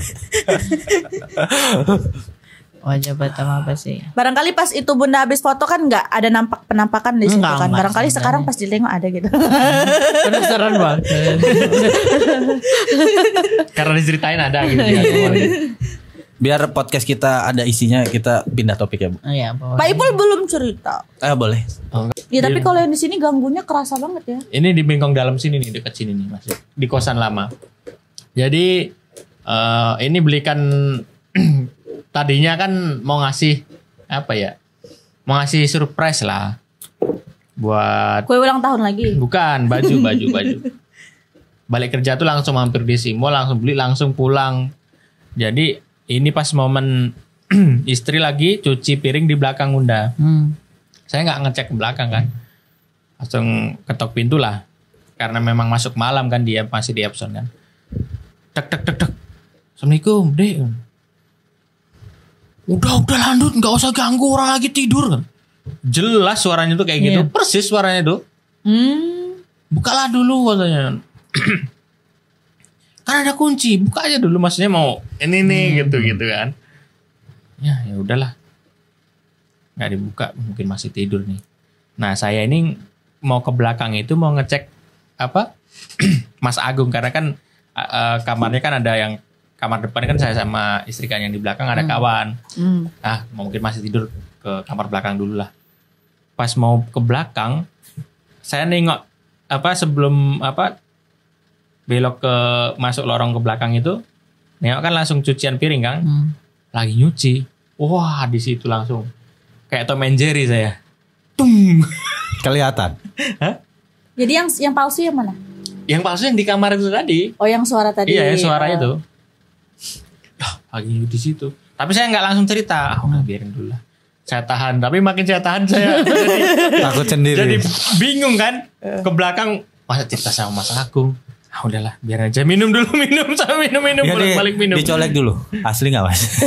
Wajah Batam apa sih? Barangkali pas itu Bunda habis foto kan nggak ada nampak penampakan di situ Enggak, kan. enggak, Barangkali enggak. sekarang pas ditengok ada gitu. Penasaran banget. Karena diceritain ada gitu ya. Biar podcast kita ada isinya, kita pindah topik ya bu. Oh iya, Pak Ipul belum cerita. Boleh. Ya tapi kalau yang di sini ganggunya kerasa banget ya. Ini di Bengkong dalam sini nih, dekat sini nih masih di kosan lama. Jadi ini belikan tadinya kan mau ngasih apa ya? Mau ngasih surprise lah buat Kue ulang tahun lagi. bukan baju. Balik kerja tuh langsung mampir di Simo, langsung beli, langsung pulang. Jadi ini pas momen istri lagi cuci piring di belakang Bunda. Saya nggak ngecek ke belakang kan. Langsung ketok pintu lah. Karena memang masuk malam kan, dia masih di absen kan. Tek. Assalamualaikum, Dek. Udah lanjut, nggak usah ganggu orang lagi tidur kan. Jelas suaranya tuh kayak gitu. Persis suaranya tuh. Bukalah dulu katanya. Kan ada kunci, buka aja dulu, maksudnya mau ini nih gitu kan. Ya udahlah. Nggak dibuka, mungkin masih tidur nih. Nah, saya ini mau ke belakang itu mau ngecek apa? Mas Agung, karena kan kamarnya kan ada yang kamar depan kan saya sama istri kan, yang di belakang ada kawan. Mungkin masih tidur, ke kamar belakang dulu lah. Pas mau ke belakang, saya nengok sebelum belok ke masuk lorong ke belakang itu, nengok kan langsung cucian piring kan, lagi nyuci. Wah, di situ langsung kayak Tom and Jerry saya. Tung. Kelihatan. Hah? Jadi yang palsu yang mana? Yang palsu yang di kamar itu tadi. Oh, yang suara tadi. Iya, yang suara itu. Lagi di situ. Tapi saya nggak langsung cerita. Biarin dulu lah. Saya tahan. Tapi makin saya tahan saya takut sendiri. Jadi bingung kan. Ke belakang masa cerita sama Mas Agung. Udahlah, biar aja minum dulu, sampai minum balik minum. Dicolek dulu. Asli nggak Mas?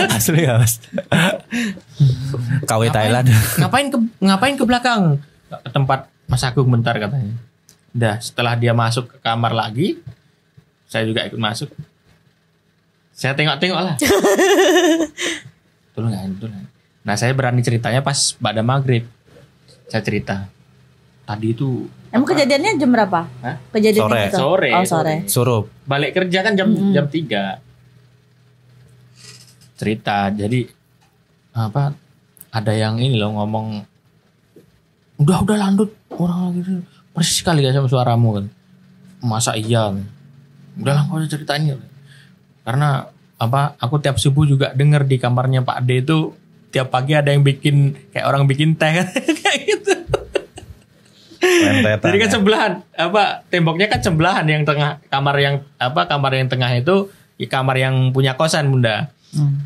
Asli nggak Mas? KW Thailand. Ngapain ke belakang? Ke tempat Mas Agung bentar katanya. Udah, setelah dia masuk ke kamar lagi, saya juga ikut masuk. Saya tengok lah. Betul nggak? Nah, saya berani ceritanya pas pada maghrib. Saya cerita. Tadi itu. Emang kejadiannya jam berapa? Hah? Kejadiannya sore. Oh, sore. Suruh. Balik kerja kan jam 3. Cerita. Jadi ada yang ini loh ngomong, udah landut orang lagi persis sekali gak sama suaramu kan. Masa iya? Udah lah, gak usah ceritain. Karena aku tiap subuh juga denger di kamarnya Pak D itu tiap pagi ada yang bikin kayak orang bikin teh kayak gitu. Jadi kan sebelahan, temboknya kan sebelahan, yang tengah kamar yang tengah itu kamar yang punya kosan Bunda.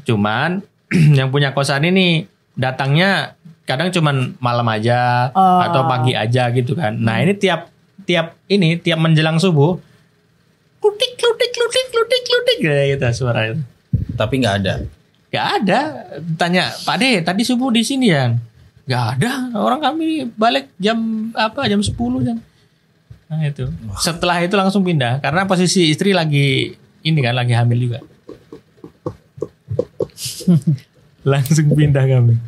Cuman yang punya kosan ini datangnya kadang cuman malam aja atau pagi aja gitu kan. Nah, ini tiap menjelang subuh klutik gitu suara itu. Tapi nggak ada. Nggak ada. Tanya Pak D, tadi subuh di sini ya? Nggak ada. Orang kami balik jam 10 jam. Nah itu. Setelah itu langsung pindah karena posisi istri lagi hamil juga. Langsung pindah kami.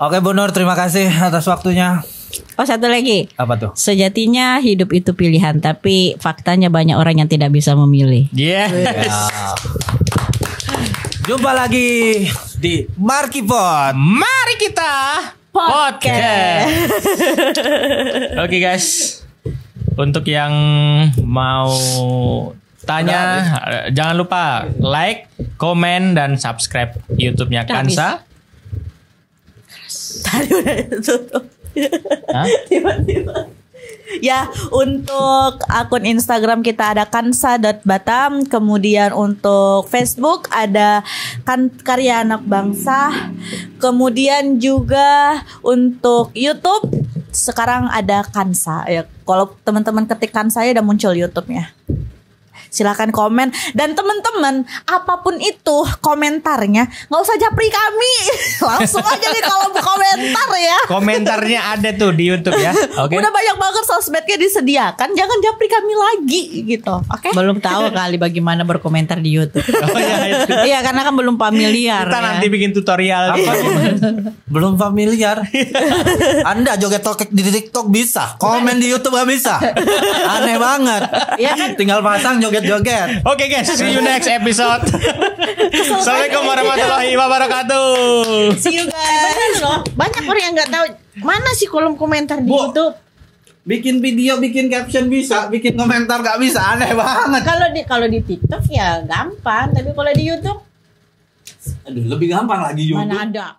Oke Bu Nur, terima kasih atas waktunya. Oh, satu lagi. Apa tuh? Sejatinya hidup itu pilihan, tapi faktanya banyak orang yang tidak bisa memilih. Yeah. Jumpa lagi di Markipod. Mari kita podcast. Oke guys, untuk yang mau tanya jangan lupa like, komen, dan subscribe YouTube-nya Kansa. Tadi udah tutup. Tiba-tiba. Ya, untuk akun Instagram kita ada kansa.batam. Kemudian untuk Facebook ada Karya Anak Bangsa. Kemudian juga untuk YouTube sekarang ada Kansa. Ya, kalau teman-teman ketik Kansa ya udah muncul YouTube-nya. Silakan komen, dan teman-teman apapun itu komentarnya nggak usah japri kami, langsung aja di kolom komentar ya. Komentarnya ada tuh di YouTube ya. Oke. Udah banyak banget sosmednya disediakan, jangan japri kami lagi gitu. Oke. Belum tahu kali bagaimana berkomentar di YouTube. Iya, karena kan belum familiar. Kita nanti bikin tutorial. Belum familiar. Anda joget-joget di TikTok bisa, komen di YouTube gak bisa. Aneh banget. Ya kan, tinggal pasang joget. Oke guys, see you next episode. Assalamualaikum warahmatullahi wabarakatuh. See you guys. Banyak orang yang nggak tahu mana sih kolom komentar di YouTube. Bikin video, bikin caption bisa, bikin komentar gak bisa, aneh banget. Kalau di TikTok ya gampang, tapi kalau di YouTube, aduh, lebih gampang lagi YouTube. Mana ada.